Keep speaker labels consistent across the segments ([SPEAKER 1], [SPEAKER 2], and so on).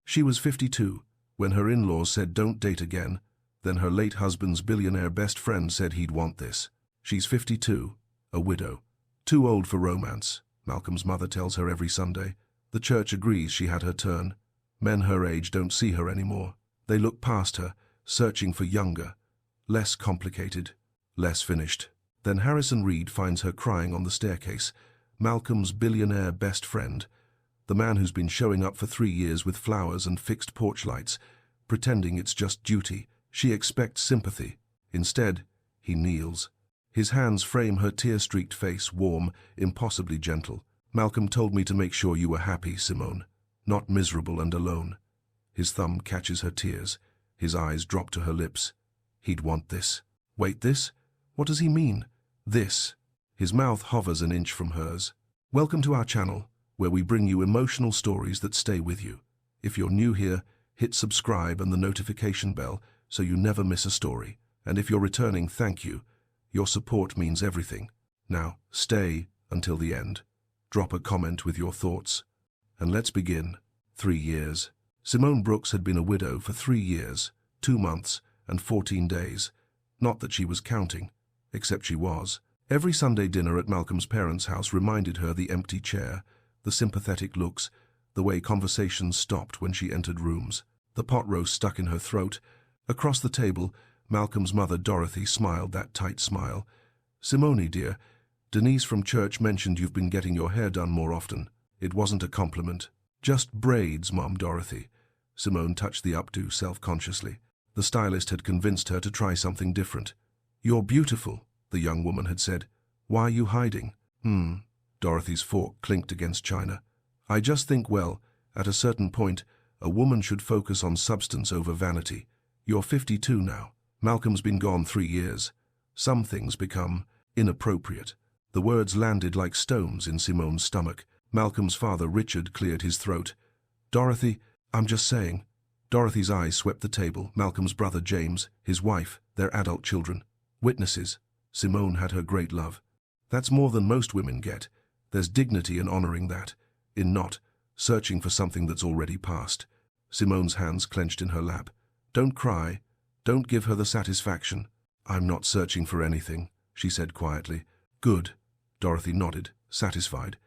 [SPEAKER 1] She was 52 when her in-laws said don't date again. Then her late husband's billionaire best friend said he'd want this. She's 52, a widow. Too old for romance, Malcolm's mother tells her every Sunday. The church agrees she had her turn. Men her age don't see her anymore. They look past her, searching for younger, less complicated, less finished. Then Harrison Reed finds her crying on the staircase. Malcolm's billionaire best friend, the man who's been showing up for 3 years with flowers and fixed porch lights, pretending it's just duty. She expects sympathy. Instead, he kneels. His hands frame her tear-streaked face, warm, impossibly gentle. Malcolm told me to make sure you were happy, Simone, not miserable and alone. His thumb catches her tears. His eyes drop to her lips. He'd want this. Wait, this? What does he mean? This. His mouth hovers an inch from hers. Welcome to our channel, where we bring you emotional stories that stay with you. If you're new here, hit subscribe and the notification bell so you never miss a story. And if you're returning, thank you. Your support means everything. Now, stay until the end. Drop a comment with your thoughts. And let's begin. 3 years. Simone Brooks had been a widow for 3 years, 2 months, and 14 days. Not that she was counting, except she was. Every Sunday dinner at Malcolm's parents' house reminded her the empty chair, the sympathetic looks, the way conversations stopped when she entered rooms. The pot roast stuck in her throat. Across the table, Malcolm's mother Dorothy smiled that tight smile. Simone, dear, Denise from church mentioned you've been getting your hair done more often. It wasn't a compliment. Just braids, Mom Dorothy. Simone touched the updo self-consciously. The stylist had convinced her to try something different. You're beautiful, the young woman had said. Why are you hiding? Dorothy's fork clinked against china. I just think, well, at a certain point, a woman should focus on substance over vanity. You're 52 now. Malcolm's been gone 3 years. Some things become inappropriate. The words landed like stones in Simone's stomach. Malcolm's father, Richard, cleared his throat. Dorothy, I'm just saying. Dorothy's eyes swept the table. Malcolm's brother James, his wife, their adult children. Witnesses. Simone had her great love. That's more than most women get. There's dignity in honoring that, in not searching for something that's already passed. Simone's hands clenched in her lap. Don't cry. Don't give her the satisfaction. I'm not searching for anything, she said quietly. Good. Dorothy nodded, satisfied.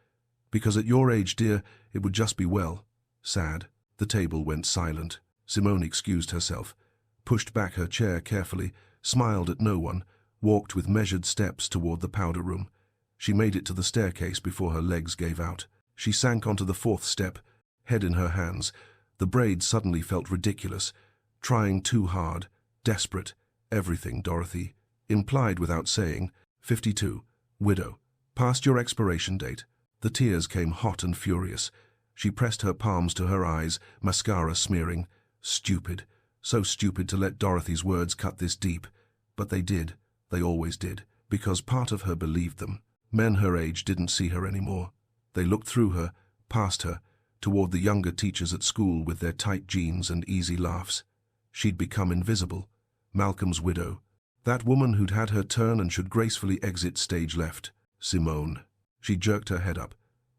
[SPEAKER 1] Because at your age, dear, it would just be, well, sad. The table went silent. Simone excused herself, pushed back her chair carefully, smiled at no one, walked with measured steps toward the powder room. She made it to the staircase before her legs gave out. She sank onto the 4th step, head in her hands. The braids suddenly felt ridiculous, trying too hard, desperate. Everything, Dorothy, implied without saying. 52, widow, past your expiration date. The tears came hot and furious. She pressed her palms to her eyes, mascara smearing. Stupid, so stupid to let Dorothy's words cut this deep. But they did, they always did, because part of her believed them. Men her age didn't see her anymore. They looked through her, past her, toward the younger teachers at school with their tight jeans and easy laughs. She'd become invisible. Malcolm's widow. That woman who'd had her turn and should gracefully exit stage left. Simone. She jerked her head up.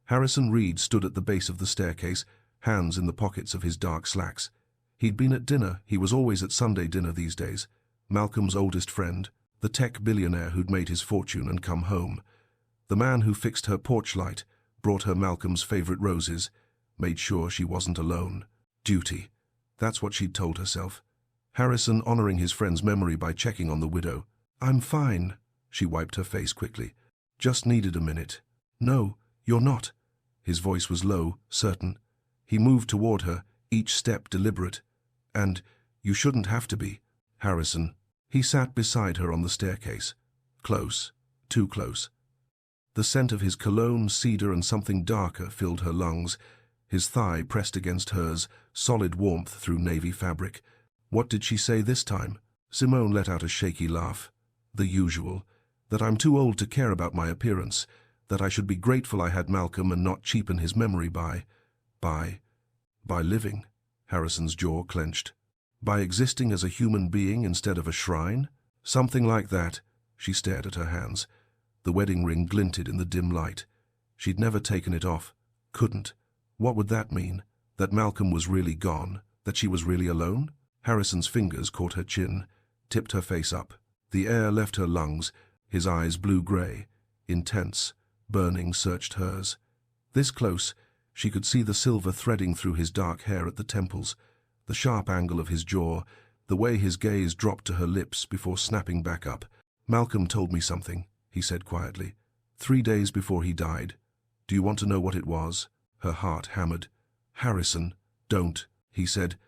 [SPEAKER 1] Harrison Reed stood at the base of the staircase, hands in the pockets of his dark slacks. He'd been at dinner. He was always at Sunday dinner these days. Malcolm's oldest friend, the tech billionaire who'd made his fortune and come home. The man who fixed her porch light, brought her Malcolm's favorite roses, made sure she wasn't alone. Duty. That's what she'd told herself. Harrison honoring his friend's memory by checking on the widow. I'm fine. She wiped her face quickly. Just needed a minute. No, you're not. His voice was low, certain. He moved toward her, each step deliberate. And you shouldn't have to be. Harrison. He sat beside her on the staircase. Close. Too close. The scent of his cologne, cedar, and something darker filled her lungs. His thigh pressed against hers, solid warmth through navy fabric. What did she say this time? Simone let out a shaky laugh. The usual. That I'm too old to care about my appearance. That I should be grateful I had Malcolm and not cheapen his memory by living. Harrison's jaw clenched. By existing as a human being instead of a shrine? Something like that. She stared at her hands. The wedding ring glinted in the dim light. She'd never taken it off. Couldn't. What would that mean? That Malcolm was really gone, that she was really alone? Harrison's fingers caught her chin, tipped her face up. The air left her lungs, his eyes blue-gray, intense, burning, searched hers. This close, she could see the silver threading through his dark hair at the temples, the sharp angle of his jaw, the way his gaze dropped to her lips before snapping back up. "Malcolm told me something," he said quietly. 3 days before he died. Do you want to know what it was? Her heart hammered. "Harrison, don't," he said.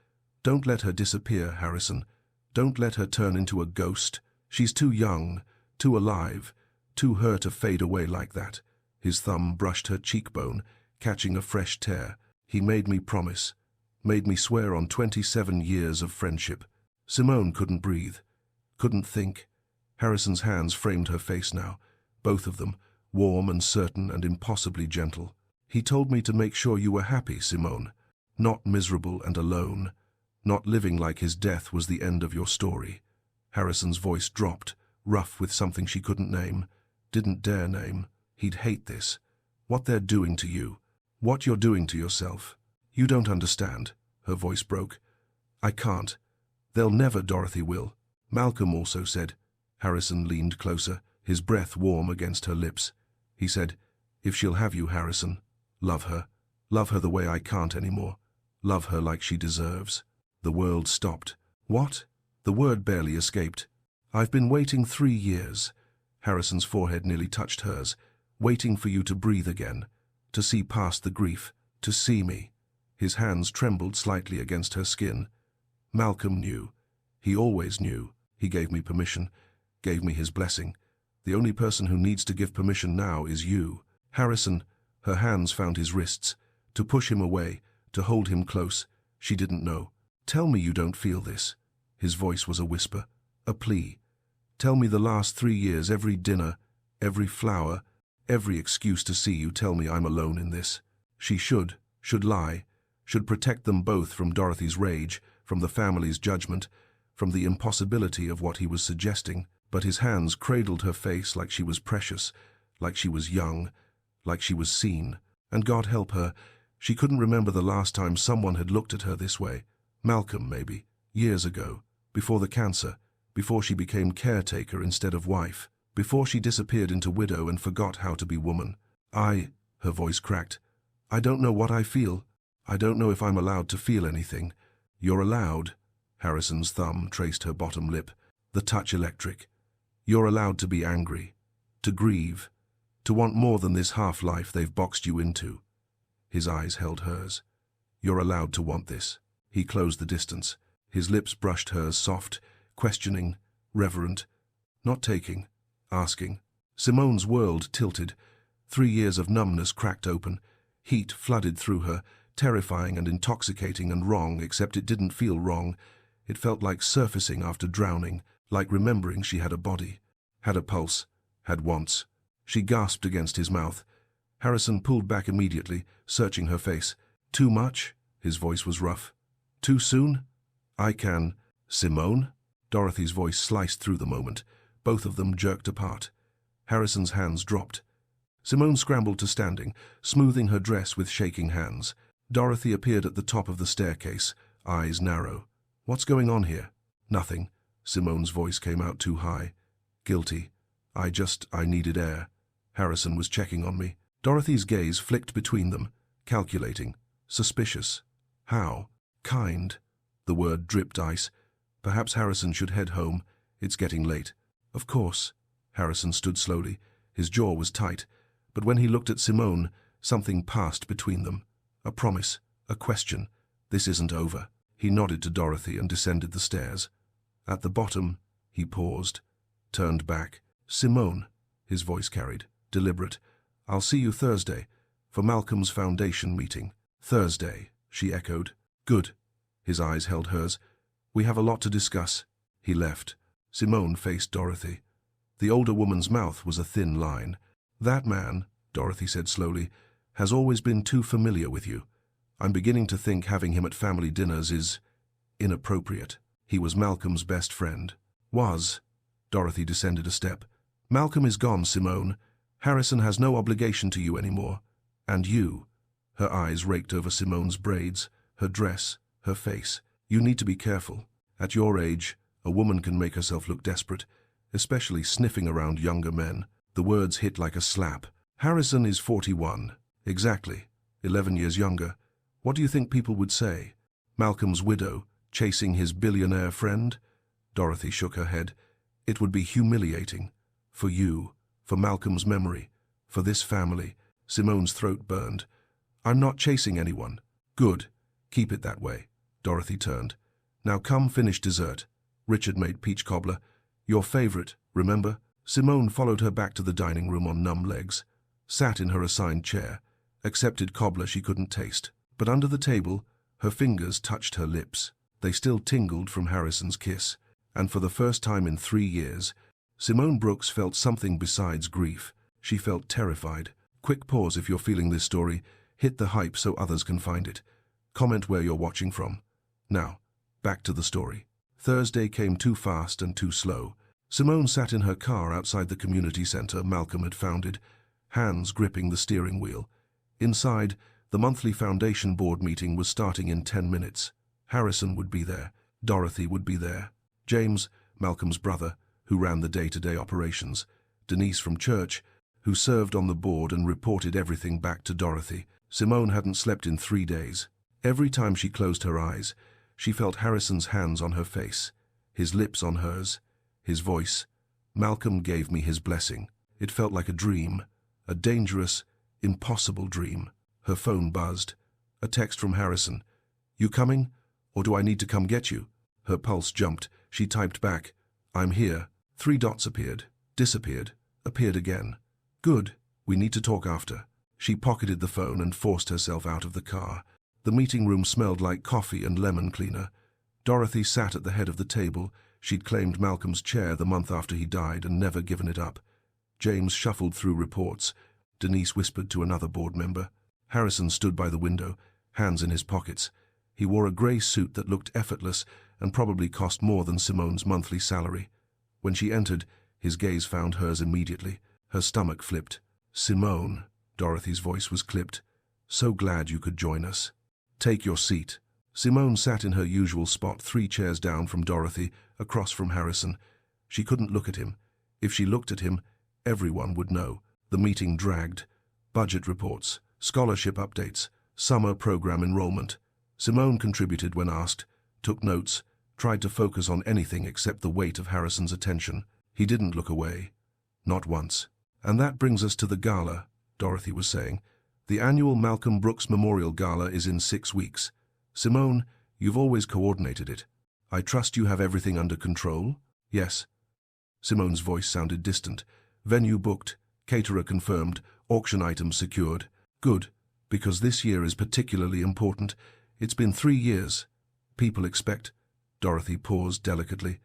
[SPEAKER 1] "Don't let her disappear, Harrison. Don't let her turn into a ghost. She's too young, too alive, too her to fade away like that." His thumb brushed her cheekbone, catching a fresh tear. "He made me promise, made me swear on 27 years of friendship." Simone couldn't breathe, couldn't think. Harrison's hands framed her face now, both of them, warm and certain and impossibly gentle. "He told me to make sure you were happy, Simone, not miserable and alone, not living like his death was the end of your story." Harrison's voice dropped, rough with something she couldn't name, didn't dare name. "He'd hate this. What they're doing to you. What you're doing to yourself. You don't understand." Her voice broke. "I can't. They'll never. Dorothy will." Malcolm also said. Harrison leaned closer, his breath warm against her lips. He said, "If she'll have you, Harrison, love her. Love her the way I can't anymore. Love her like she deserves." The world stopped. "What?" The word barely escaped. "I've been waiting 3 years." Harrison's forehead nearly touched hers. "Waiting for you to breathe again, to see past the grief, to see me." His hands trembled slightly against her skin. "Malcolm knew. He always knew. He gave me permission, gave me his blessing. The only person who needs to give permission now is you." Harrison, her hands found his wrists, to push him away, to hold him close. She didn't know. "Tell me you don't feel this." His voice was a whisper, a plea. "Tell me the last 3 years, every dinner, every flower, every excuse to see you tell me I'm alone in this." She should lie, should protect them both from Dorothy's rage, from the family's judgment, from the impossibility of what he was suggesting. But his hands cradled her face like she was precious, like she was young, like she was seen. And God help her, she couldn't remember the last time someone had looked at her this way. Malcolm, maybe, years ago, before the cancer, before she became caretaker instead of wife, before she disappeared into widow and forgot how to be woman. Her voice cracked. "I don't know what I feel. I don't know if I'm allowed to feel anything." "You're allowed." Harrison's thumb traced her bottom lip, the touch electric. "You're allowed to be angry, to grieve, to want more than this half-life they've boxed you into." His eyes held hers. "You're allowed to want this." He closed the distance. His lips brushed hers, soft, questioning, reverent, not taking, asking. Simone's world tilted. 3 years of numbness cracked open. Heat flooded through her, terrifying and intoxicating and wrong, except it didn't feel wrong. It felt like surfacing after drowning, like remembering she had a body, had a pulse, had wants. She gasped against his mouth. Harrison pulled back immediately, searching her face. "Too much?" His voice was rough. "Too soon?" "I can." "Simone?" Dorothy's voice sliced through the moment. Both of them jerked apart. Harrison's hands dropped. Simone scrambled to standing, smoothing her dress with shaking hands. Dorothy appeared at the top of the staircase, eyes narrow. "What's going on here?" "Nothing." Simone's voice came out too high. "Guilty. I needed air. Harrison was checking on me." Dorothy's gaze flicked between them, calculating, suspicious. "How? Kind." The word dripped ice. "Perhaps Harrison should head home. It's getting late." "Of course." Harrison stood slowly. His jaw was tight. But when he looked at Simone, something passed between them. A promise, a question. "This isn't over." He nodded to Dorothy and descended the stairs. At the bottom, he paused, turned back. "Simone," his voice carried, deliberate. "I'll see you Thursday, for Malcolm's foundation meeting." "Thursday," she echoed. "Good." His eyes held hers. "We have a lot to discuss." He left. Simone faced Dorothy. The older woman's mouth was a thin line. "That man," Dorothy said slowly, "has always been too familiar with you. I'm beginning to think having him at family dinners is inappropriate. He was Malcolm's best friend." "Was." Dorothy descended a step. "Malcolm is gone, Simone. Harrison has no obligation to you anymore. And you." Her eyes raked over Simone's braids, her dress, her face. "You need to be careful. At your age, a woman can make herself look desperate, especially sniffing around younger men." The words hit like a slap. "Harrison is 41. Exactly. 11 years younger. What do you think people would say? Malcolm's widow, chasing his billionaire friend?" Dorothy shook her head. "It would be humiliating. For you, for Malcolm's memory, for this family." Simone's throat burned. "I'm not chasing anyone." "Good. Keep it that way." Dorothy turned. "Now come finish dessert. Richard made peach cobbler. Your favorite, remember?" Simone followed her back to the dining room on numb legs, sat in her assigned chair, accepted cobbler she couldn't taste. But under the table, her fingers touched her lips. They still tingled from Harrison's kiss, and for the first time in 3 years, Simone Brooks felt something besides grief. She felt terrified. Quick pause if you're feeling this story. Hit the hype so others can find it. Comment where you're watching from. Now, back to the story. Thursday came too fast and too slow. Simone sat in her car outside the community center Malcolm had founded, hands gripping the steering wheel. Inside, the monthly foundation board meeting was starting in 10 minutes. Harrison would be there. Dorothy would be there. James, Malcolm's brother, who ran the day-to-day operations. Denise from church, who served on the board and reported everything back to Dorothy. Simone hadn't slept in 3 days. Every time she closed her eyes, she felt Harrison's hands on her face, his lips on hers, his voice. "Malcolm gave me his blessing." It felt like a dream, a dangerous, impossible dream. Her phone buzzed. A text from Harrison. "You coming? Or do I need to come get you?" Her pulse jumped. She typed back, "I'm here." 3 dots appeared, disappeared, appeared again. "Good. We need to talk after." She pocketed the phone and forced herself out of the car. The meeting room smelled like coffee and lemon cleaner. Dorothy sat at the head of the table. She'd claimed Malcolm's chair the month after he died and never given it up. James shuffled through reports. Denise whispered to another board member. Harrison stood by the window, hands in his pockets. He wore a grey suit that looked effortless and probably cost more than Simone's monthly salary. When she entered, his gaze found hers immediately. Her stomach flipped. "Simone," Dorothy's voice was clipped. "So glad you could join us. Take your seat." Simone sat in her usual spot 3 chairs down from Dorothy, across from Harrison. She couldn't look at him. If she looked at him, everyone would know. The meeting dragged. Budget reports, scholarship updates, summer program enrollment. Simone contributed when asked, took notes, tried to focus on anything except the weight of Harrison's attention. He didn't look away. Not once. "And that brings us to the gala," Dorothy was saying. "The annual Malcolm Brooks Memorial Gala is in 6 weeks. Simone, you've always coordinated it. I trust you have everything under control?" "Yes." Simone's voice sounded distant. "Venue booked, caterer confirmed, auction items secured." "Good, because this year is particularly important. It's been 3 years. People expect—" Dorothy paused delicately.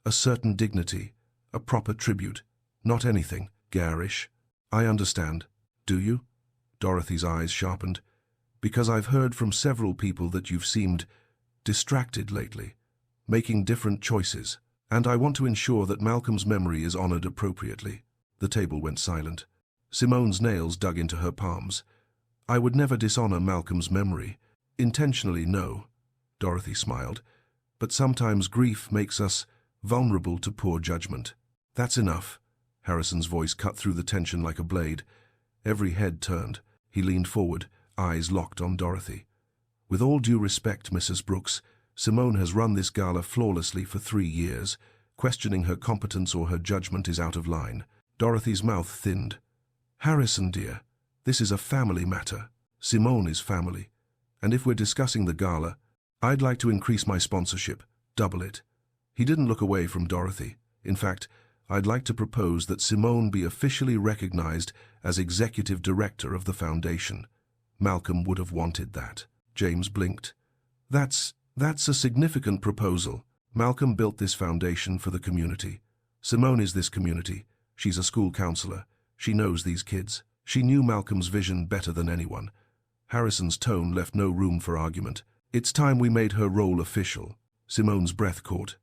[SPEAKER 1] "A certain dignity, a proper tribute, not anything garish." "I understand. Do you?" Dorothy's eyes sharpened. "Because I've heard from several people that you've seemed distracted lately, making different choices, and I want to ensure that Malcolm's memory is honored appropriately." The table went silent. Simone's nails dug into her palms. "I would never dishonor Malcolm's memory. Intentionally, no." Dorothy smiled. "But sometimes grief makes us vulnerable to poor judgment." "That's enough." Harrison's voice cut through the tension like a blade. Every head turned. He leaned forward, eyes locked on Dorothy. "With all due respect, Mrs. Brooks, Simone has run this gala flawlessly for 3 years. Questioning her competence or her judgment is out of line." Dorothy's mouth thinned. "Harrison, dear, this is a family matter. Simone is family. And if we're discussing the gala, I'd like to increase my sponsorship, double it." He didn't look away from Dorothy. "In fact, I'd like to propose that Simone be officially recognized as executive director of the foundation." Malcolm would have wanted that. James blinked. That's a significant proposal. Malcolm built this foundation for the community. Simone is this community. She's a school counselor. She knows these kids. She knew Malcolm's vision better than anyone." Harrison's tone left no room for argument. "It's time we made her role official." Simone's breath caught.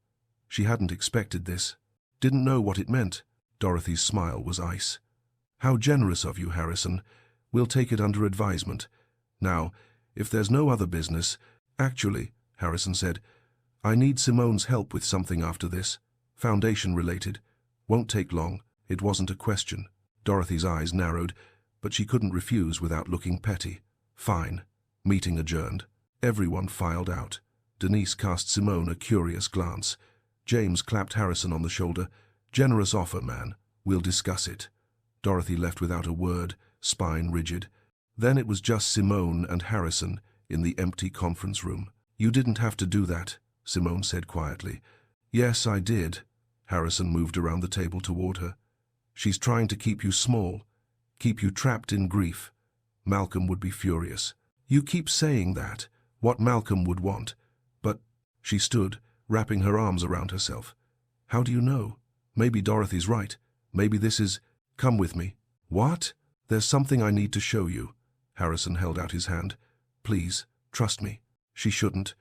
[SPEAKER 1] She hadn't expected this. Didn't know what it meant. Dorothy's smile was ice. "How generous of you, Harrison. We'll take it under advisement. Now, if there's no other business— Actually, Harrison said, I need Simone's help with something after this. Foundation-related. Won't take long. It wasn't a question. Dorothy's eyes narrowed, but she couldn't refuse without looking petty. Fine. Meeting adjourned. Everyone filed out. Denise cast Simone a curious glance. James clapped Harrison on the shoulder. Generous offer, man. We'll discuss it. Dorothy left without a word, spine rigid. Then it was just Simone and Harrison in the empty conference room. You didn't have to do that, Simone said quietly. Yes, I did. Harrison moved around the table toward her. She's trying to keep you small, keep you trapped in grief. Malcolm would be furious. You keep saying that, what Malcolm would want. But she stood, wrapping her arms around herself. How do you know? Maybe Dorothy's right. Maybe this is— Come with me. What? There's something I need to show you. Harrison held out his hand. Please, trust me. She shouldn't.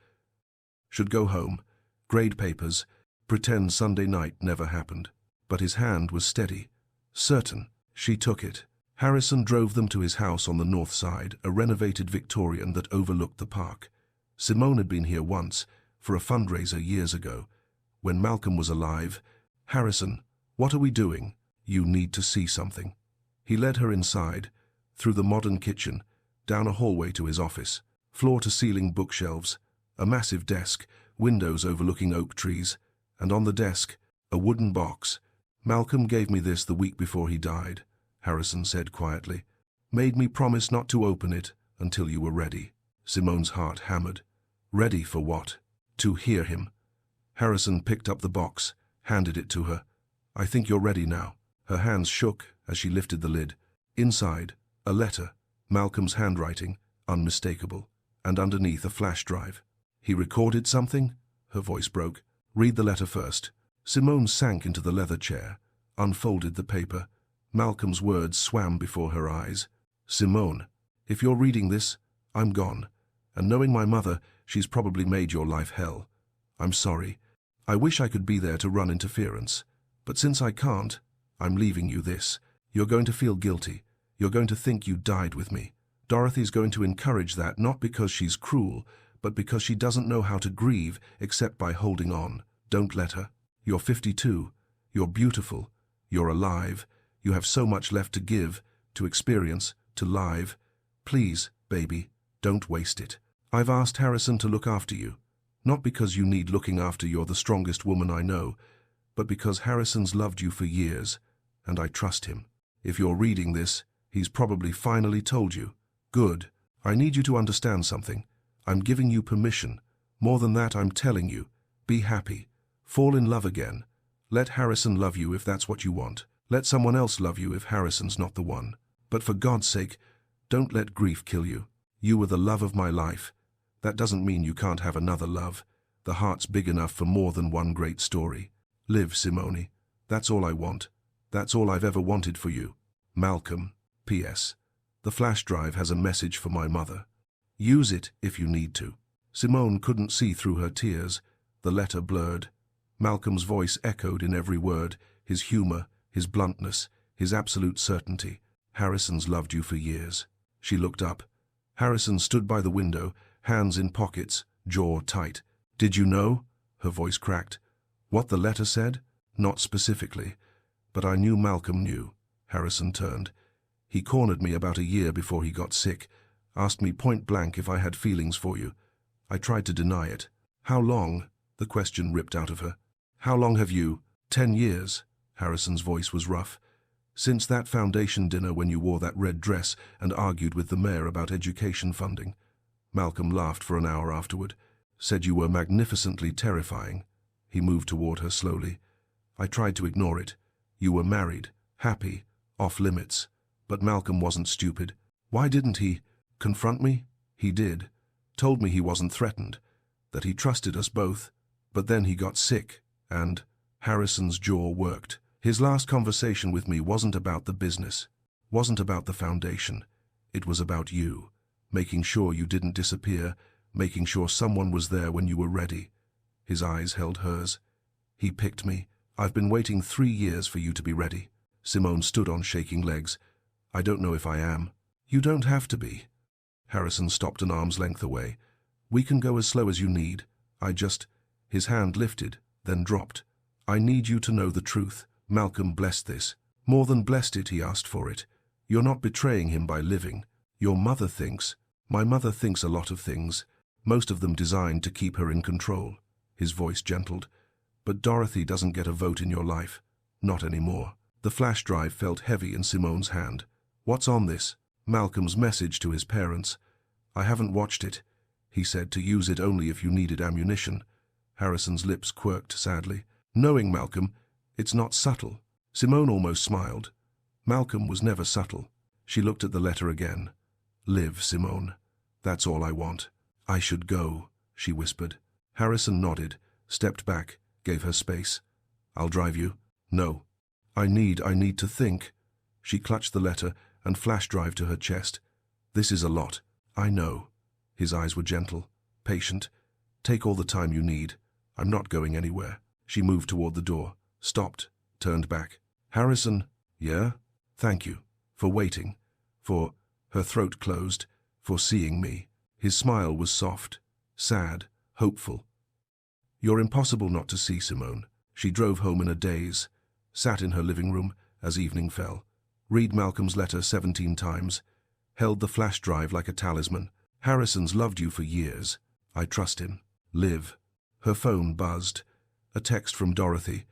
[SPEAKER 1] Should go home. Grade papers. Pretend Sunday night never happened. But his hand was steady. Certain. She took it. Harrison drove them to his house on the north side, a renovated Victorian that overlooked the park. Simone had been here once, for a fundraiser years ago. When Malcolm was alive— Harrison, what are we doing? You need to see something. He led her inside, through the modern kitchen, down a hallway to his office. Floor-to-ceiling bookshelves, a massive desk, windows overlooking oak trees, and on the desk, a wooden box. Malcolm gave me this the week before he died, Harrison said quietly. Made me promise not to open it until you were ready. Simone's heart hammered. Ready for what? To hear him. Harrison picked up the box, handed it to her. I think you're ready now. Her hands shook as she lifted the lid. Inside, a letter, Malcolm's handwriting, unmistakable, and underneath a flash drive. He recorded something? Her voice broke. Read the letter first. Simone sank into the leather chair, unfolded the paper. Malcolm's words swam before her eyes. Simone, if you're reading this, I'm gone. And knowing my mother, she's probably made your life hell. I'm sorry. I wish I could be there to run interference. But since I can't, I'm leaving you this. You're going to feel guilty. You're going to think you died with me. Dorothy's going to encourage that, not because she's cruel, but because she doesn't know how to grieve except by holding on. Don't let her. You're 52. You're beautiful. You're alive. You have so much left to give, to experience, to live. Please, baby, don't waste it. I've asked Harrison to look after you. Not because you need looking after, you're the strongest woman I know, but because Harrison's loved you for years, and I trust him. If you're reading this, he's probably finally told you. Good. I need you to understand something. I'm giving you permission. More than that, I'm telling you. Be happy. Fall in love again. Let Harrison love you if that's what you want. Let someone else love you if Harrison's not the one. But for God's sake, don't let grief kill you. You were the love of my life. That doesn't mean you can't have another love. The heart's big enough for more than one great story. Live, Simone. That's all I want. That's all I've ever wanted for you. Malcolm. P.S. The flash drive has a message for my mother. Use it if you need to. Simone couldn't see through her tears. The letter blurred. Malcolm's voice echoed in every word, his humor, his bluntness, his absolute certainty. Harrison's loved you for years. She looked up. Harrison stood by the window, hands in pockets, jaw tight. Did you know? Her voice cracked. What the letter said? Not specifically. But I knew Malcolm knew. Harrison turned. He cornered me about a year before he got sick, asked me point blank if I had feelings for you. I tried to deny it. How long? The question ripped out of her. How long have you? 10 years. Harrison's voice was rough. Since that foundation dinner when you wore that red dress and argued with the mayor about education funding. Malcolm laughed for an hour afterward. Said you were magnificently terrifying. He moved toward her slowly. I tried to ignore it. You were married, happy, off limits. But Malcolm wasn't stupid. Why didn't he confront me? He did. Told me he wasn't threatened, that he trusted us both. But then he got sick, and Harrison's jaw worked. His last conversation with me wasn't about the business, wasn't about the foundation. It was about you, making sure you didn't disappear, making sure someone was there when you were ready. His eyes held hers. He picked me. I've been waiting 3 years for you to be ready. Simone stood on shaking legs. I don't know if I am. You don't have to be. Harrison stopped an arm's length away. We can go as slow as you need. His hand lifted, then dropped. I need you to know the truth. Malcolm blessed this. More than blessed it, he asked for it. You're not betraying him by living. Your mother thinks. My mother thinks a lot of things, most of them designed to keep her in control. His voice gentled. But Dorothy doesn't get a vote in your life. Not anymore. The flash drive felt heavy in Simone's hand. What's on this? Malcolm's message to his parents. I haven't watched it. He said to use it only if you needed ammunition. Harrison's lips quirked sadly. Knowing Malcolm, it's not subtle. Simone almost smiled. Malcolm was never subtle. She looked at the letter again. Live, Simone. That's all I want. I should go, she whispered. Harrison nodded, stepped back, gave her space. I'll drive you. No. I need to think. She clutched the letter and flash drive to her chest. This is a lot. I know. His eyes were gentle, patient. Take all the time you need. I'm not going anywhere. She moved toward the door, stopped, turned back. Harrison, yeah? Thank you. For waiting. For, her throat closed, for seeing me. His smile was soft, sad, hopeful. You're impossible not to see, Simone. She drove home in a daze, sat in her living room as evening fell, read Malcolm's letter 17 times, held the flash drive like a talisman. Harrison's loved you for years. I trust him. Live. Her phone buzzed. A text from Dorothy.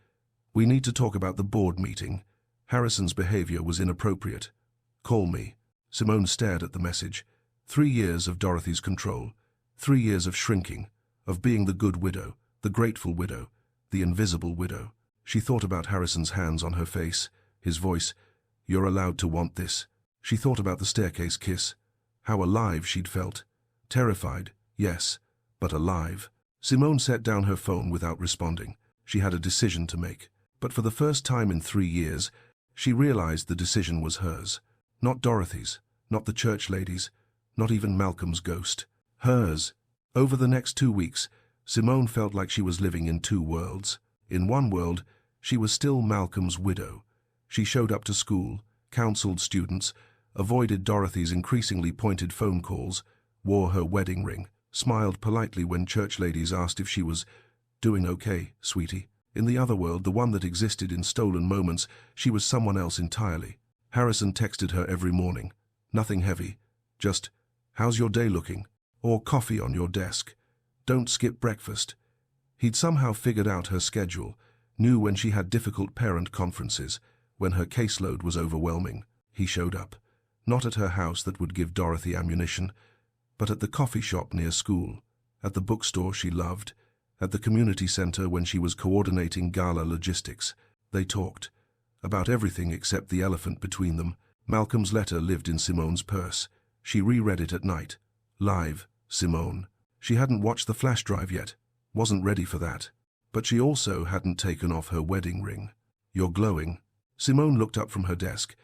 [SPEAKER 1] We need to talk about the board meeting. Harrison's behavior was inappropriate. Call me. Simone stared at the message. 3 years of Dorothy's control. 3 years of shrinking, of being the good widow, the grateful widow, the invisible widow. She thought about Harrison's hands on her face, his voice. You're allowed to want this. She thought about the staircase kiss. How alive she'd felt. Terrified, yes, but alive. Simone set down her phone without responding. She had a decision to make. But for the first time in 3 years, she realized the decision was hers. Not Dorothy's, not the church lady's, not even Malcolm's ghost. Hers. Over the next 2 weeks, Simone felt like she was living in 2 worlds. In one world, she was still Malcolm's widow. She showed up to school, counseled students, avoided Dorothy's increasingly pointed phone calls, wore her wedding ring, smiled politely when church ladies asked if she was doing okay, sweetie. In the other world, the one that existed in stolen moments, she was someone else entirely. Harrison texted her every morning. Nothing heavy. Just, how's your day looking? Or coffee on your desk. Don't skip breakfast. He'd somehow figured out her schedule, knew when she had difficult parent conferences, when her caseload was overwhelming. He showed up. Not at her house that would give Dorothy ammunition, but at the coffee shop near school, at the bookstore she loved, at the community center when she was coordinating gala logistics. They talked. About everything except the elephant between them. Malcolm's letter lived in Simone's purse. She reread it at night. Live, Simone. She hadn't watched the flash drive yet. Wasn't ready for that. But she also hadn't taken off her wedding ring. You're glowing. Simone looked up from her desk.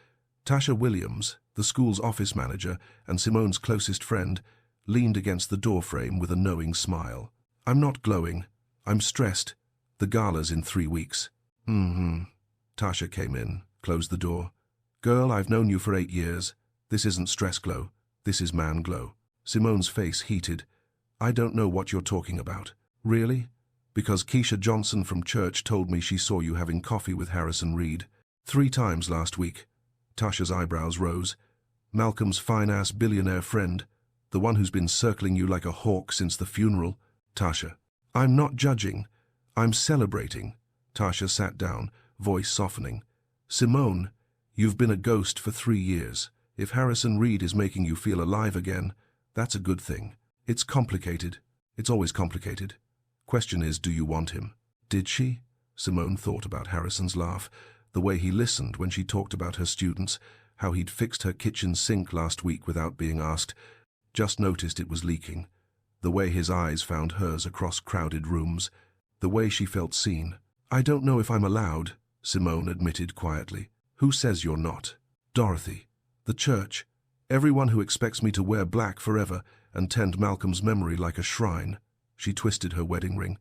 [SPEAKER 1] Tasha Williams, the school's office manager and Simone's closest friend, leaned against the doorframe with a knowing smile. I'm not glowing. I'm stressed. The gala's in 3 weeks. Tasha came in, closed the door. Girl, I've known you for 8 years. This isn't stress glow. This is man glow. Simone's face heated. I don't know what you're talking about. Really? Because Keisha Johnson from church told me she saw you having coffee with Harrison Reed 3 times last week. Tasha's eyebrows rose. Malcolm's fine-ass billionaire friend, the one who's been circling you like a hawk since the funeral. Tasha. I'm not judging. I'm celebrating. Tasha sat down, voice softening. Simone, you've been a ghost for 3 years. If Harrison Reed is making you feel alive again, that's a good thing. It's complicated. It's always complicated. Question is, do you want him? Did she? Simone thought about Harrison's laugh, the way he listened when she talked about her students, how he'd fixed her kitchen sink last week without being asked, just noticed it was leaking, the way his eyes found hers across crowded rooms, the way she felt seen. I don't know if I'm allowed, Simone admitted quietly. Who says you're not? Dorothy. The church. Everyone who expects me to wear black forever and tend Malcolm's memory like a shrine. She twisted her wedding ring.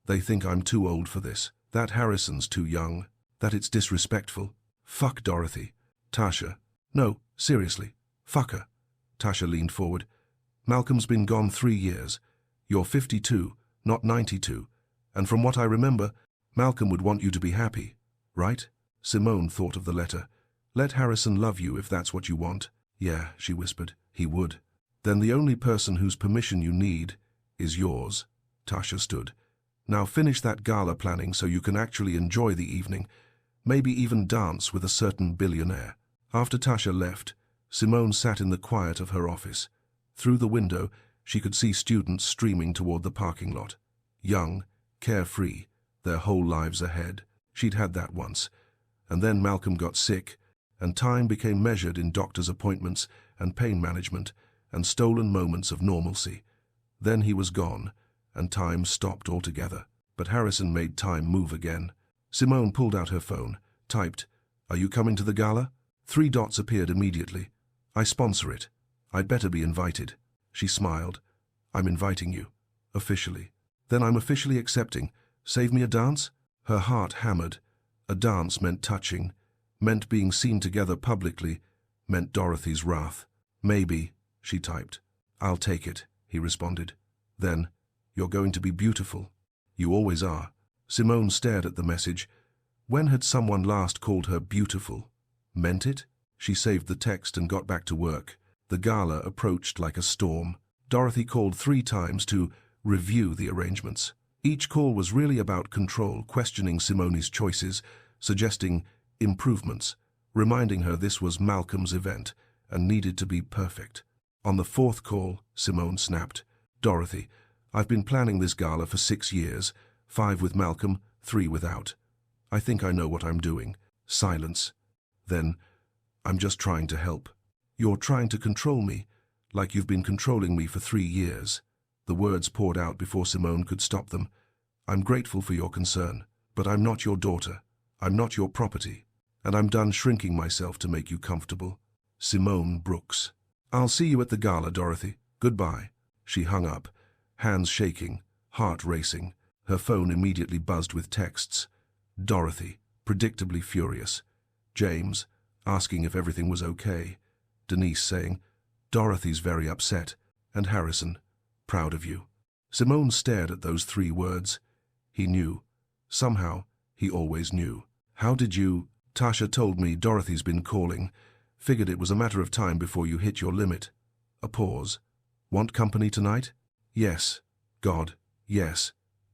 [SPEAKER 1] They think I'm too old for this, that Harrison's too young, that it's disrespectful. Fuck Dorothy. Tasha. No, seriously. Fuck her. Tasha leaned forward. Malcolm's been gone 3 years. You're 52, not 92. And from what I remember, Malcolm would want you to be happy, right? Simone thought of the letter. Let Harrison love you if that's what you want. Yeah, she whispered, he would. Then the only person whose permission you need is yours. Tasha stood. Now finish that gala planning so you can actually enjoy the evening, maybe even dance with a certain billionaire. After Tasha left, Simone sat in the quiet of her office. Through the window, she could see students streaming toward the parking lot. Young, carefree, their whole lives ahead. She'd had that once. And then Malcolm got sick, and time became measured in doctor's appointments and pain management and stolen moments of normalcy. Then he was gone, and time stopped altogether. But Harrison made time move again. Simone pulled out her phone, typed, "Are you coming to the gala?" 3 dots appeared immediately. "I sponsor it. I'd better be invited." She smiled. "I'm inviting you. Officially." "Then I'm officially accepting. Save me a dance?" Her heart hammered. A dance meant touching, meant being seen together publicly, meant Dorothy's wrath. "Maybe," she typed. "I'll take it," he responded. Then, "You're going to be beautiful." "You always are." Simone stared at the message. When had someone last called her beautiful? Meant it? She saved the text and got back to work. The gala approached like a storm. Dorothy called 3 times to review the arrangements. Each call was really about control, questioning Simone's choices, suggesting improvements, reminding her this was Malcolm's event and needed to be perfect. On the 4th call, Simone snapped, "Dorothy, I've been planning this gala for 6 years, 5 with Malcolm, 3 without. I think I know what I'm doing." Silence. Then, "I'm just trying to help." "You're trying to control me, like you've been controlling me for 3 years. The words poured out before Simone could stop them. "I'm grateful for your concern, but I'm not your daughter. I'm not your property. And I'm done shrinking myself to make you comfortable." Simone Brooks. "I'll see you at the gala, Dorothy. Goodbye." She hung up, hands shaking, heart racing. Her phone immediately buzzed with texts. Dorothy, predictably furious. James, asking if everything was okay. Denise saying, "Dorothy's very upset." And Harrison, "Proud of you." Simone stared at those 3 words. He knew. Somehow, he always knew. "How did you—" "Tasha told me Dorothy's been calling. Figured it was a matter of time before you hit your limit." A pause. "Want company tonight?" "Yes. God, yes.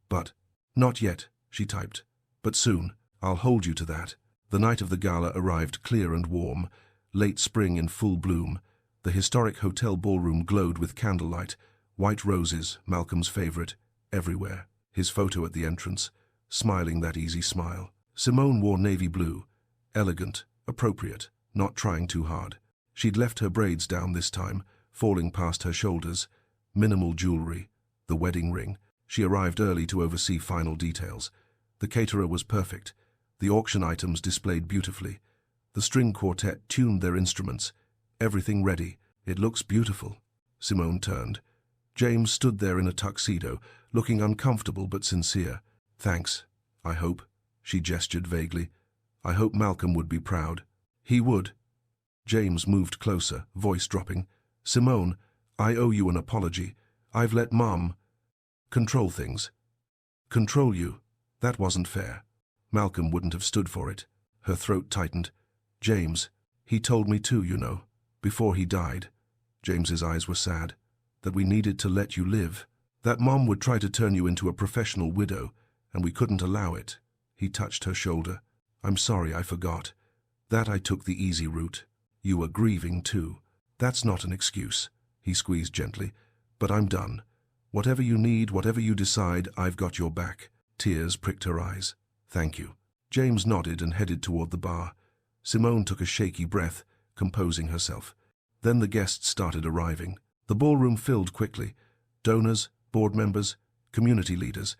[SPEAKER 1] But—" "Not yet," she typed. "But soon. I'll hold you to that." The night of the gala arrived clear and warm, late spring in full bloom. The historic hotel ballroom glowed with candlelight, white roses, Malcolm's favorite, everywhere. His photo at the entrance, smiling that easy smile. Simone wore navy blue, elegant, appropriate, not trying too hard. She'd left her braids down this time, falling past her shoulders. Minimal jewelry, the wedding ring. She arrived early to oversee final details. The caterer was perfect. The auction items displayed beautifully. The string quartet tuned their instruments. Everything ready. "It looks beautiful." Simone turned. James stood there in a tuxedo, looking uncomfortable but sincere. "Thanks, I hope," she gestured vaguely. "I hope Malcolm would be proud." "He would." James moved closer, voice dropping. "Simone, I owe you an apology. I've let Mom control things." "Control you? That wasn't fair." Malcolm wouldn't have stood for it. Her throat tightened. "James, he told me too, you know, before he died." James's eyes were sad. "That we needed to let you live. That Mom would try to turn you into a professional widow, and we couldn't allow it." He touched her shoulder. "I'm sorry, I forgot. That I took the easy route. You were grieving too. That's not an excuse." He squeezed gently. "But I'm done. Whatever you need, whatever you decide, I've got your back." Tears pricked her eyes. "Thank you." James nodded and headed toward the bar. Simone took a shaky breath, composing herself. Then the guests started arriving. The ballroom filled quickly. Donors, board members, community leaders.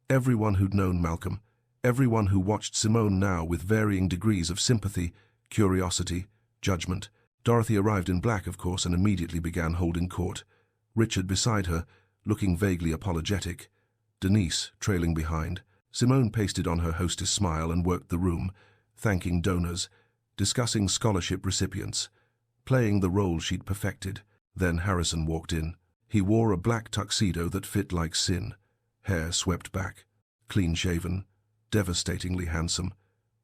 [SPEAKER 1] Everyone who'd known Malcolm. Everyone who watched Simone now with varying degrees of sympathy, curiosity, judgment. Dorothy arrived in black, of course, and immediately began holding court. Richard beside her, looking vaguely apologetic. Denise trailing behind. Simone pasted on her hostess smile and worked the room, thanking donors, discussing scholarship recipients, playing the role she'd perfected. Then Harrison walked in. He wore a black tuxedo that fit like sin, hair swept back, clean-shaven, devastatingly handsome.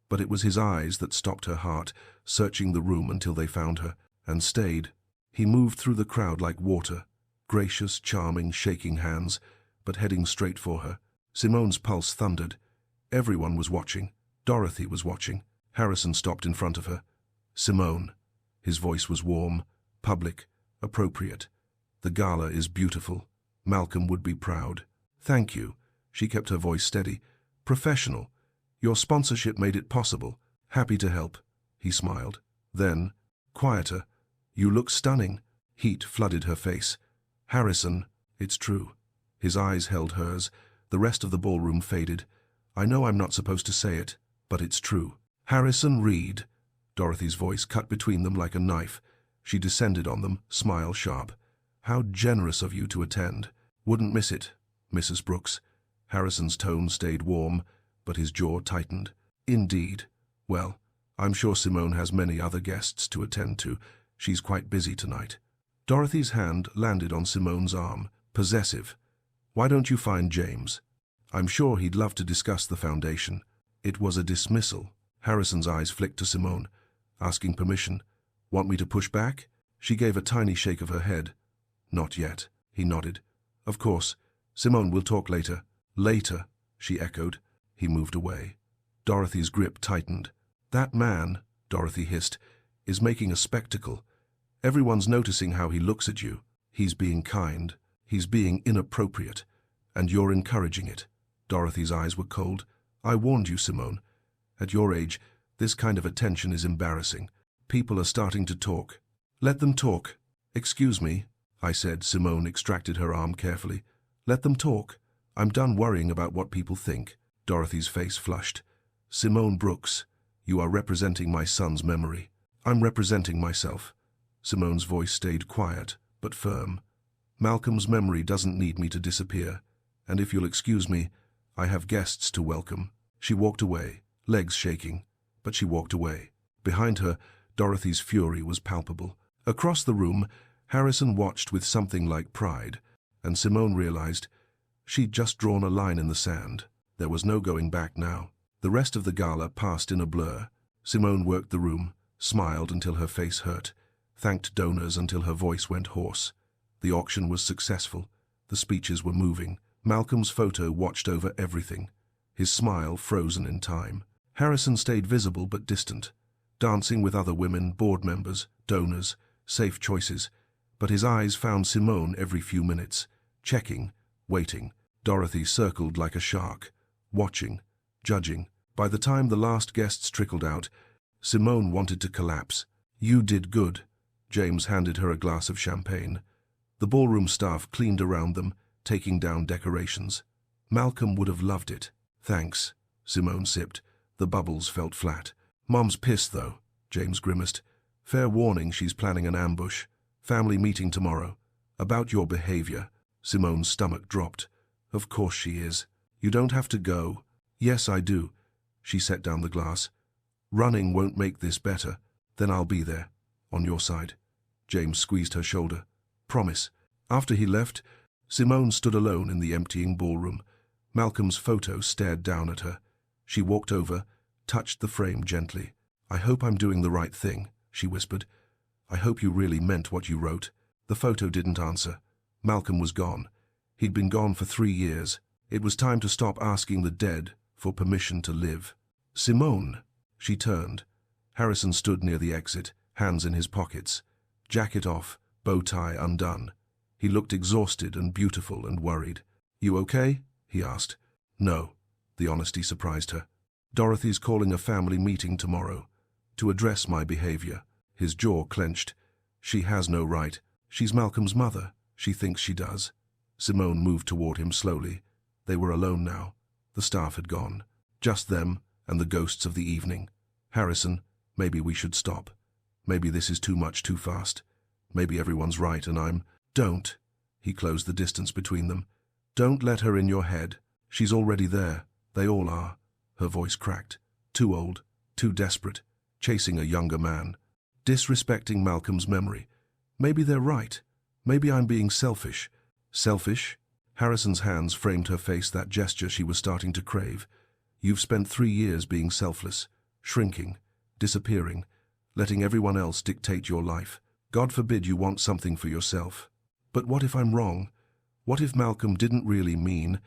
[SPEAKER 1] But it was his eyes that stopped her heart, searching the room until they found her, and stayed. He moved through the crowd like water, gracious, charming, shaking hands, but heading straight for her. Simone's pulse thundered. Everyone was watching. Dorothy was watching. Harrison stopped in front of her. "Simone." His voice was warm, public, appropriate. "The gala is beautiful. Malcolm would be proud." "Thank you." She kept her voice steady. "Professional. Your sponsorship made it possible. Happy to help." He smiled. Then, quieter, "You look stunning." Heat flooded her face. "Harrison, it's true." His eyes held hers. The rest of the ballroom faded. "I know I'm not supposed to say it, but it's true." "Harrison Reed." Dorothy's voice cut between them like a knife. She descended on them, smile sharp. "How generous of you to attend. Wouldn't miss it, Mrs. Brooks." Harrison's tone stayed warm, but his jaw tightened. "Indeed. Well, I'm sure Simone has many other guests to attend to. She's quite busy tonight." Dorothy's hand landed on Simone's arm, possessive. "Why don't you find James? I'm sure he'd love to discuss the foundation." It was a dismissal. Harrison's eyes flicked to Simone. "Asking permission. Want me to push back?" She gave a tiny shake of her head. "Not yet." He nodded. "Of course. Simone, we'll talk later." "Later," she echoed. He moved away. Dorothy's grip tightened. "That man," Dorothy hissed, "is making a spectacle. Everyone's noticing how he looks at you. He's being kind. He's being inappropriate. And you're encouraging it." Dorothy's eyes were cold. "I warned you, Simone. At your age, this kind of attention is embarrassing. People are starting to talk." "Let them talk." "Excuse me," I said. Simone extracted her arm carefully. "Let them talk. I'm done worrying about what people think." Dorothy's face flushed. "Simone Brooks, you are representing my son's memory." "I'm representing myself." Simone's voice stayed quiet, but firm. "Malcolm's memory doesn't need me to disappear. And if you'll excuse me, I have guests to welcome." She walked away, legs shaking, but she walked away. Behind her, Dorothy's fury was palpable. Across the room, Harrison watched with something like pride, and Simone realized she'd just drawn a line in the sand. There was no going back now. The rest of the gala passed in a blur. Simone worked the room, smiled until her face hurt, thanked donors until her voice went hoarse. The auction was successful. The speeches were moving. Malcolm's photo watched over everything, his smile frozen in time. Harrison stayed visible but distant, dancing with other women, board members, donors, safe choices. But his eyes found Simone every few minutes, checking, waiting. Dorothy circled like a shark, watching, judging. By the time the last guests trickled out, Simone wanted to collapse. "You did good." James handed her a glass of champagne. The ballroom staff cleaned around them, taking down decorations. "Malcolm would have loved it." "Thanks." Simone sipped. The bubbles felt flat. "Mom's pissed, though," James grimaced. "Fair warning, she's planning an ambush. Family meeting tomorrow. About your behavior." Simone's stomach dropped. "Of course she is. You don't have to go." "Yes, I do." She set down the glass. "Running won't make this better. Then I'll be there, on your side." James squeezed her shoulder. "Promise." After he left, Simone stood alone in the emptying ballroom. Malcolm's photo stared down at her. She walked over, touched the frame gently. "I hope I'm doing the right thing," she whispered. "I hope you really meant what you wrote." The photo didn't answer. Malcolm was gone. He'd been gone for 3 years. It was time to stop asking the dead for permission to live. "Simone." She turned. Harrison stood near the exit, hands in his pockets. Jacket off, bow tie undone. He looked exhausted and beautiful and worried. "You okay?" he asked. "No." The honesty surprised her. "Dorothy's calling a family meeting tomorrow to address my behavior." His jaw clenched. "She has no right. She's Malcolm's mother. She thinks she does." Simone moved toward him slowly. They were alone now. The staff had gone. Just them and the ghosts of the evening. "Harrison, maybe we should stop. Maybe this is too much too fast. Maybe everyone's right and I'm—" "Don't." He closed the distance between them. "Don't let her in your head. She's already there. They all are." Her voice cracked. "Too old, too desperate, chasing a younger man, disrespecting Malcolm's memory. Maybe they're right. Maybe I'm being selfish. Selfish? Harrison's hands framed her face, that gesture she was starting to crave. You've spent 3 years being selfless, shrinking, disappearing, letting everyone else dictate your life. God forbid you want something for yourself. But what if I'm wrong? What if Malcolm didn't really mean?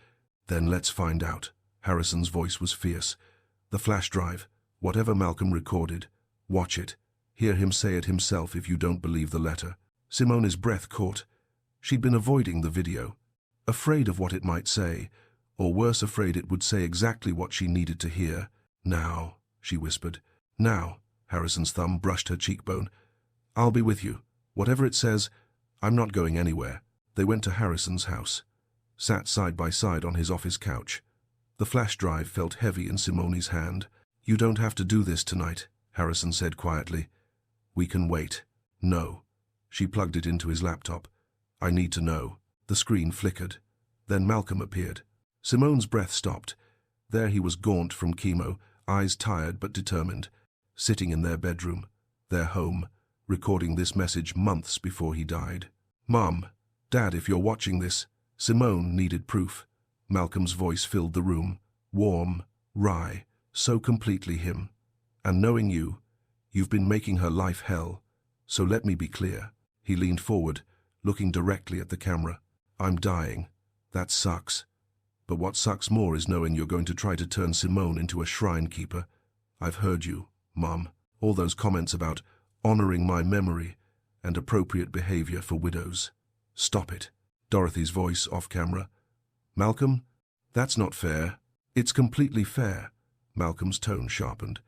[SPEAKER 1] Then let's find out. Harrison's voice was fierce. The flash drive, whatever Malcolm recorded, watch it. Hear him say it himself if you don't believe the letter. Simone's breath caught. She'd been avoiding the video, afraid of what it might say, or worse, afraid it would say exactly what she needed to hear. Now, she whispered. Now. Harrison's thumb brushed her cheekbone. I'll be with you. Whatever it says, I'm not going anywhere. They went to Harrison's house, sat side by side on his office couch. The flash drive felt heavy in Simone's hand. You don't have to do this tonight, Harrison said quietly. We can wait. No. She plugged it into his laptop. I need to know. The screen flickered. Then Malcolm appeared. Simone's breath stopped. There he was, gaunt from chemo, eyes tired but determined, sitting in their bedroom, their home, recording this message months before he died. Mom, Dad, if you're watching this. Simone needed proof. Malcolm's voice filled the room, warm, wry, so completely him. And knowing you, you've been making her life hell. So let me be clear. He leaned forward, looking directly at the camera. I'm dying. That sucks. But what sucks more is knowing you're going to try to turn Simone into a shrine keeper. I've heard you, Mom. All those comments about honoring my memory and appropriate behavior for widows. Stop it. Dorothy's voice off camera. Malcolm, that's not fair. It's completely fair. Malcolm's tone sharpened.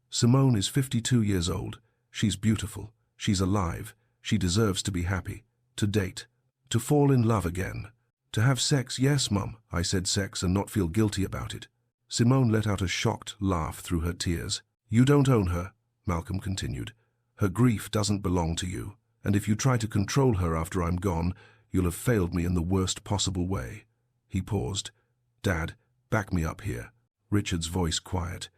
[SPEAKER 1] Simone is 52 years old. She's beautiful. She's alive. She deserves to be happy. To date. To fall in love again. To have sex. Yes, Mum, I said sex and not feel guilty about it. Simone let out a shocked laugh through her tears. You don't own her, Malcolm continued. Her grief doesn't belong to you. And if you try to control her after I'm gone, you'll have failed me in the worst possible way. He paused. Dad, back me up here. Richard's voice quiet.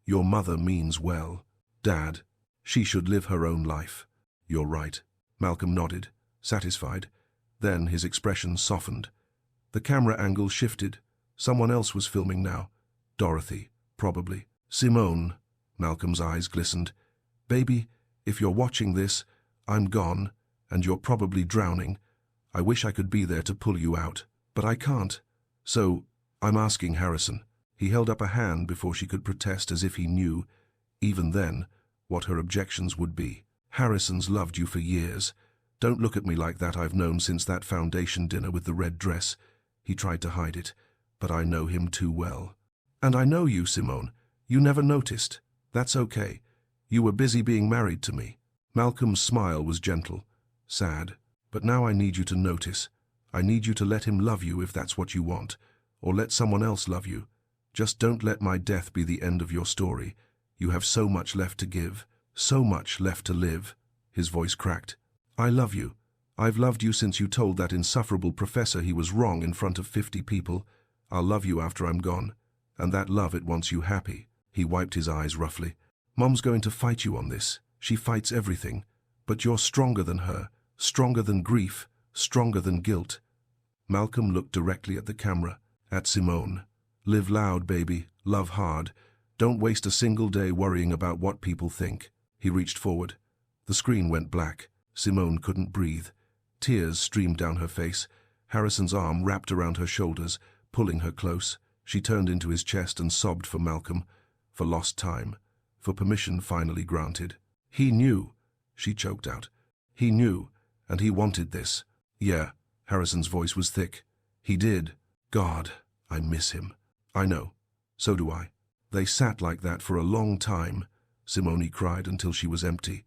[SPEAKER 1] Your mother means well. Dad, she should live her own life. You're right. Malcolm nodded, satisfied. Then his expression softened. The camera angle shifted. Someone else was filming now. Dorothy, probably. Simone. Malcolm's eyes glistened. Baby, if you're watching this, I'm gone, and you're probably drowning. I wish I could be there to pull you out, but I can't. So, I'm asking Harrison. He held up a hand before she could protest, as if he knew, even then, what her objections would be. Harrison's loved you for years. Don't look at me like that. I've known since that foundation dinner with the red dress. He tried to hide it, but I know him too well. And I know you, Simone. You never noticed. That's okay. You were busy being married to me. Malcolm's smile was gentle, sad. But now I need you to notice. I need you to let him love you if that's what you want, or let someone else love you. Just don't let my death be the end of your story. You have so much left to give, so much left to live. His voice cracked. I love you. I've loved you since you told that insufferable professor he was wrong in front of 50 people. I'll love you after I'm gone. And that love, it wants you happy. He wiped his eyes roughly. Mom's going to fight you on this. She fights everything. But you're stronger than her, stronger than grief, stronger than guilt. Malcolm looked directly at the camera, at Simone. Live loud, baby. Love hard. Don't waste a single day worrying about what people think. He reached forward. The screen went black. Simone couldn't breathe. Tears streamed down her face. Harrison's arm wrapped around her shoulders, pulling her close. She turned into his chest and sobbed for Malcolm, for lost time, for permission finally granted. He knew, she choked out. He knew, and he wanted this. Yeah, Harrison's voice was thick. He did. God, I miss him. I know. So do I. They sat like that for a long time. Simone cried until she was empty.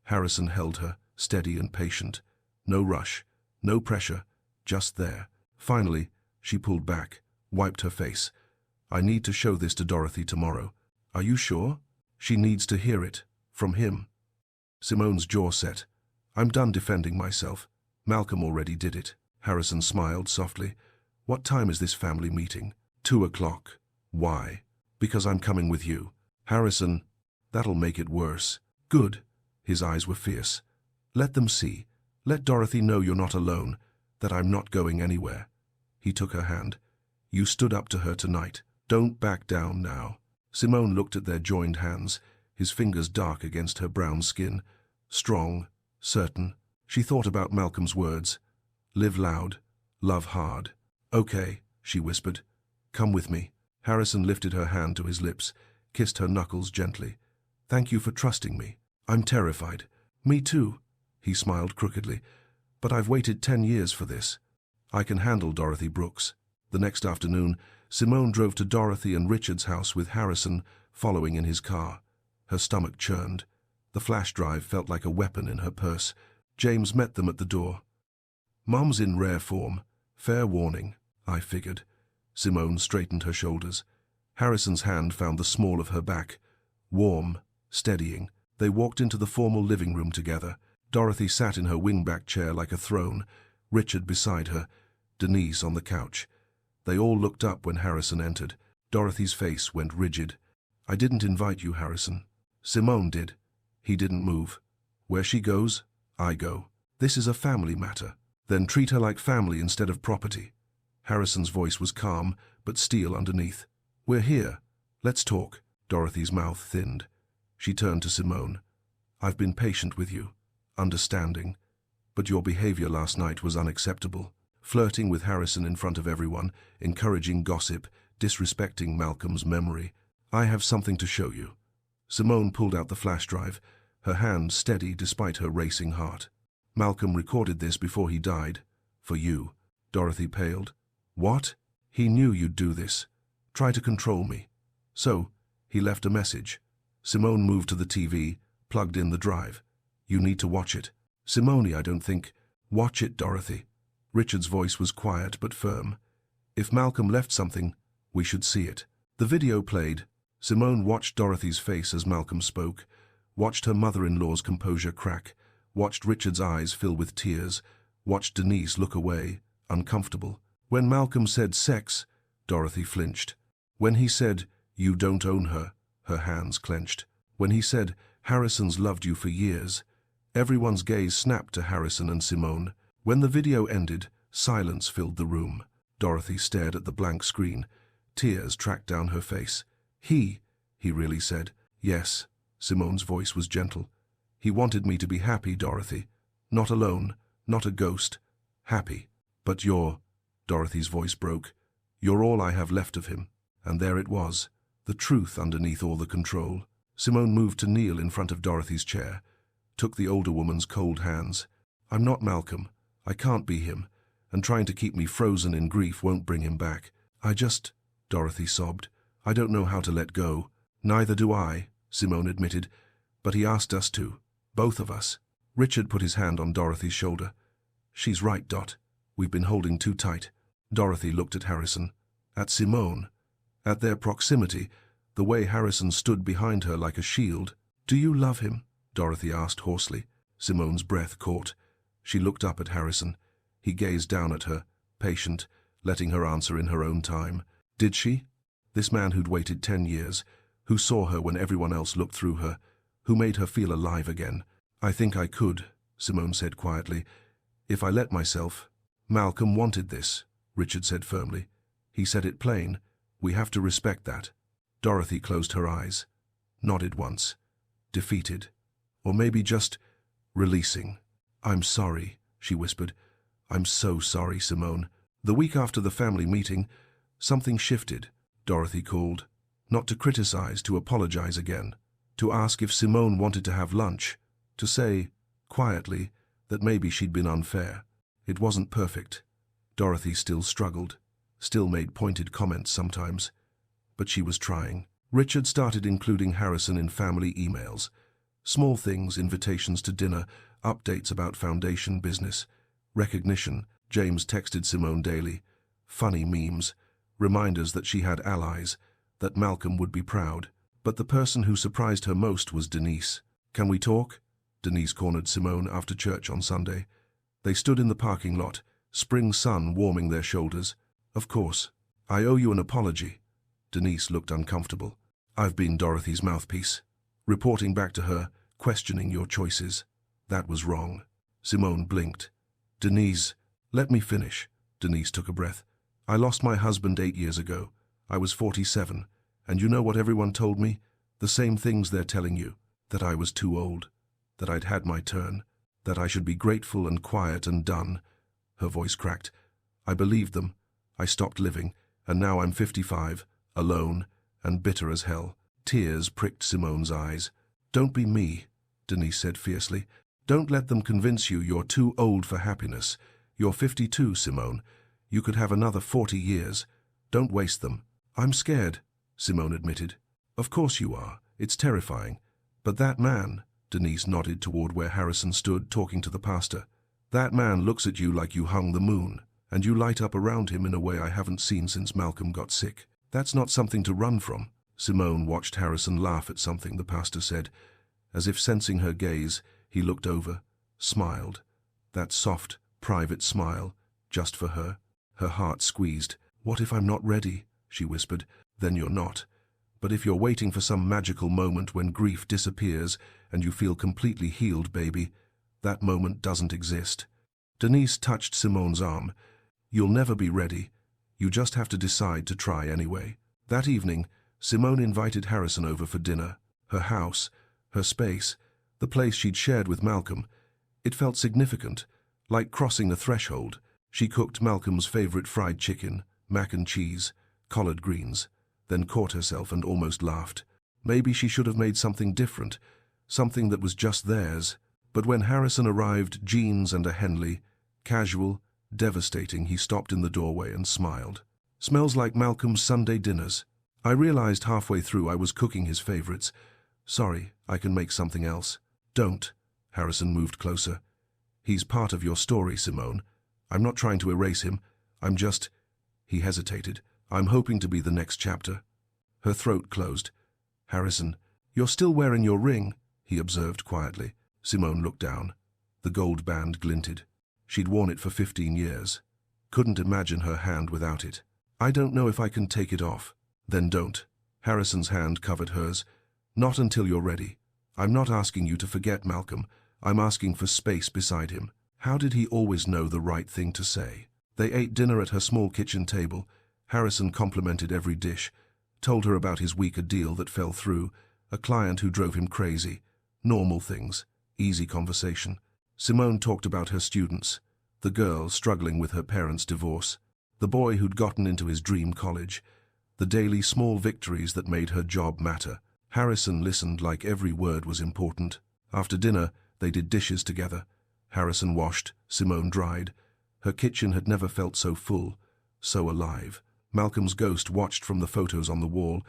[SPEAKER 1] Harrison held her, steady and patient. No rush, no pressure, just there. Finally, she pulled back, wiped her face. I need to show this to Dorothy tomorrow. Are you sure? She needs to hear it, from him. Simone's jaw set. I'm done defending myself. Malcolm already did it. Harrison smiled softly. What time is this family meeting? 2 o'clock. Why? Because I'm coming with you. Harrison, that'll make it worse. Good. His eyes were fierce. Let them see. Let Dorothy know you're not alone. That I'm not going anywhere. He took her hand. You stood up to her tonight. Don't back down now. Simone looked at their joined hands, his fingers dark against her brown skin. Strong, certain. She thought about Malcolm's words. Live loud, love hard. Okay, she whispered. Come with me. Harrison lifted her hand to his lips, kissed her knuckles gently. Thank you for trusting me. I'm terrified. Me too, he smiled crookedly. But I've waited 10 years for this. I can handle Dorothy Brooks. The next afternoon, Simone drove to Dorothy and Richard's house with Harrison following in his car. Her stomach churned. The flash drive felt like a weapon in her purse. James met them at the door. Mum's in rare form. Fair warning, I figured. Simone straightened her shoulders. Harrison's hand found the small of her back. Warm, steadying. They walked into the formal living room together. Dorothy sat in her wingback chair like a throne, Richard beside her, Denise on the couch. They all looked up when Harrison entered. Dorothy's face went rigid. I didn't invite you, Harrison. Simone did. He didn't move. Where she goes, I go. This is a family matter. Then treat her like family instead of property. Harrison's voice was calm, but steel underneath. We're here. Let's talk. Dorothy's mouth thinned. She turned to Simone. I've been patient with you, understanding, but your behavior last night was unacceptable. Flirting with Harrison in front of everyone, encouraging gossip, disrespecting Malcolm's memory. I have something to show you. Simone pulled out the flash drive, her hand steady despite her racing heart. Malcolm recorded this before he died. For you. Dorothy paled. What? He knew you'd do this. Try to control me. So, he left a message. Simone moved to the TV, plugged in the drive. You need to watch it. Simone, I don't think. Watch it, Dorothy. Richard's voice was quiet but firm. If Malcolm left something, we should see it. The video played. Simone watched Dorothy's face as Malcolm spoke, watched her mother-in-law's composure crack, watched Richard's eyes fill with tears, watched Denise look away, uncomfortable. When Malcolm said sex, Dorothy flinched. When he said, you don't own her, her hands clenched. When he said, Harrison's loved you for years, everyone's gaze snapped to Harrison and Simone. When the video ended, silence filled the room. Dorothy stared at the blank screen. Tears tracked down her face. He really said. Yes, Simone's voice was gentle. He wanted me to be happy, Dorothy. Not alone, not a ghost. Happy. But Dorothy's voice broke. You're all I have left of him. And there it was, the truth underneath all the control. Simone moved to kneel in front of Dorothy's chair, took the older woman's cold hands. I'm not Malcolm. I can't be him, and trying to keep me frozen in grief won't bring him back. Dorothy sobbed. I don't know how to let go. Neither do I, Simone admitted, but he asked us to. Both of us. Richard put his hand on Dorothy's shoulder. She's right, Dot. We've been holding too tight. Dorothy looked at Harrison. At Simone. At their proximity, the way Harrison stood behind her like a shield. Do you love him? Dorothy asked hoarsely. Simone's breath caught. She looked up at Harrison. He gazed down at her, patient, letting her answer in her own time. Did she? This man who'd waited 10 years, who saw her when everyone else looked through her, who made her feel alive again. I think I could, Simone said quietly, if I let myself. Malcolm wanted this, Richard said firmly. He said it plain. We have to respect that. Dorothy closed her eyes, nodded once, defeated, or maybe just releasing. I'm sorry, she whispered. I'm so sorry, Simone. The week after the family meeting, something shifted. Dorothy called, not to criticize, to apologize again, to ask if Simone wanted to have lunch, to say, quietly, that maybe she'd been unfair. It wasn't perfect. Dorothy still struggled, still made pointed comments sometimes, but she was trying. Richard started including Harrison in family emails. Small things, invitations to dinner, updates about foundation business, recognition. James texted Simone daily. Funny memes, reminders that she had allies, that Malcolm would be proud. But the person who surprised her most was Denise. Can we talk? Denise cornered Simone after church on Sunday. They stood in the parking lot, spring sun warming their shoulders. Of course. I owe you an apology. Denise looked uncomfortable. I've been Dorothy's mouthpiece, reporting back to her, questioning your choices. That was wrong. Simone blinked. Denise, Let me finish. Denise took a breath. I lost my husband 8 years ago. I was 47. And you know what everyone told me? The same things they're telling you. That I was too old. That I'd had my turn. That I should be grateful and quiet and done. Her voice cracked. I believed them. I stopped living. And now I'm 55, alone, and bitter as hell. Tears pricked Simone's eyes. Don't be me, Denise said fiercely. Don't let them convince you you're too old for happiness. You're 52, Simone. You could have another 40 years. Don't waste them. I'm scared, Simone admitted. Of course you are. It's terrifying. But that man, Denise nodded toward where Harrison stood talking to the pastor. That man looks at you like you hung the moon, and you light up around him in a way I haven't seen since Malcolm got sick. That's not something to run from. Simone watched Harrison laugh at something the pastor said. As if sensing her gaze, he looked over, smiled. That soft, private smile, just for her. Her heart squeezed. What if I'm not ready? She whispered. Then you're not. But if you're waiting for some magical moment when grief disappears and you feel completely healed, baby, that moment doesn't exist. Denise touched Simone's arm. You'll never be ready. You just have to decide to try anyway. That evening, Simone invited Harrison over for dinner. Her house, her space, the place she'd shared with Malcolm. It felt significant, like crossing a threshold. She cooked Malcolm's favorite fried chicken, mac and cheese, collard greens, then caught herself and almost laughed. Maybe she should have made something different, something that was just theirs. But when Harrison arrived, jeans and a Henley, casual, devastating, he stopped in the doorway and smiled. Smells like Malcolm's Sunday dinners. I realized halfway through I was cooking his favorites. Sorry, I can make something else. Don't. Harrison moved closer. He's part of your story, Simone. I'm not trying to erase him. I'm just... He hesitated. I'm hoping to be the next chapter. Her throat closed. Harrison, you're still wearing your ring, he observed quietly. Simone looked down. The gold band glinted. She'd worn it for 15 years. Couldn't imagine her hand without it. I don't know if I can take it off. Then don't. Harrison's hand covered hers. Not until you're ready. I'm not asking you to forget Malcolm. I'm asking for space beside him. How did he always know the right thing to say? They ate dinner at her small kitchen table. Harrison complimented every dish, told her about his weaker deal that fell through, a client who drove him crazy. Normal things. Easy conversation. Simone talked about her students, the girl struggling with her parents' divorce, the boy who'd gotten into his dream college, the daily small victories that made her job matter. Harrison listened like every word was important. After dinner, they did dishes together. Harrison washed, Simone dried. Her kitchen had never felt so full, so alive. Malcolm's ghost watched from the photos on the wall,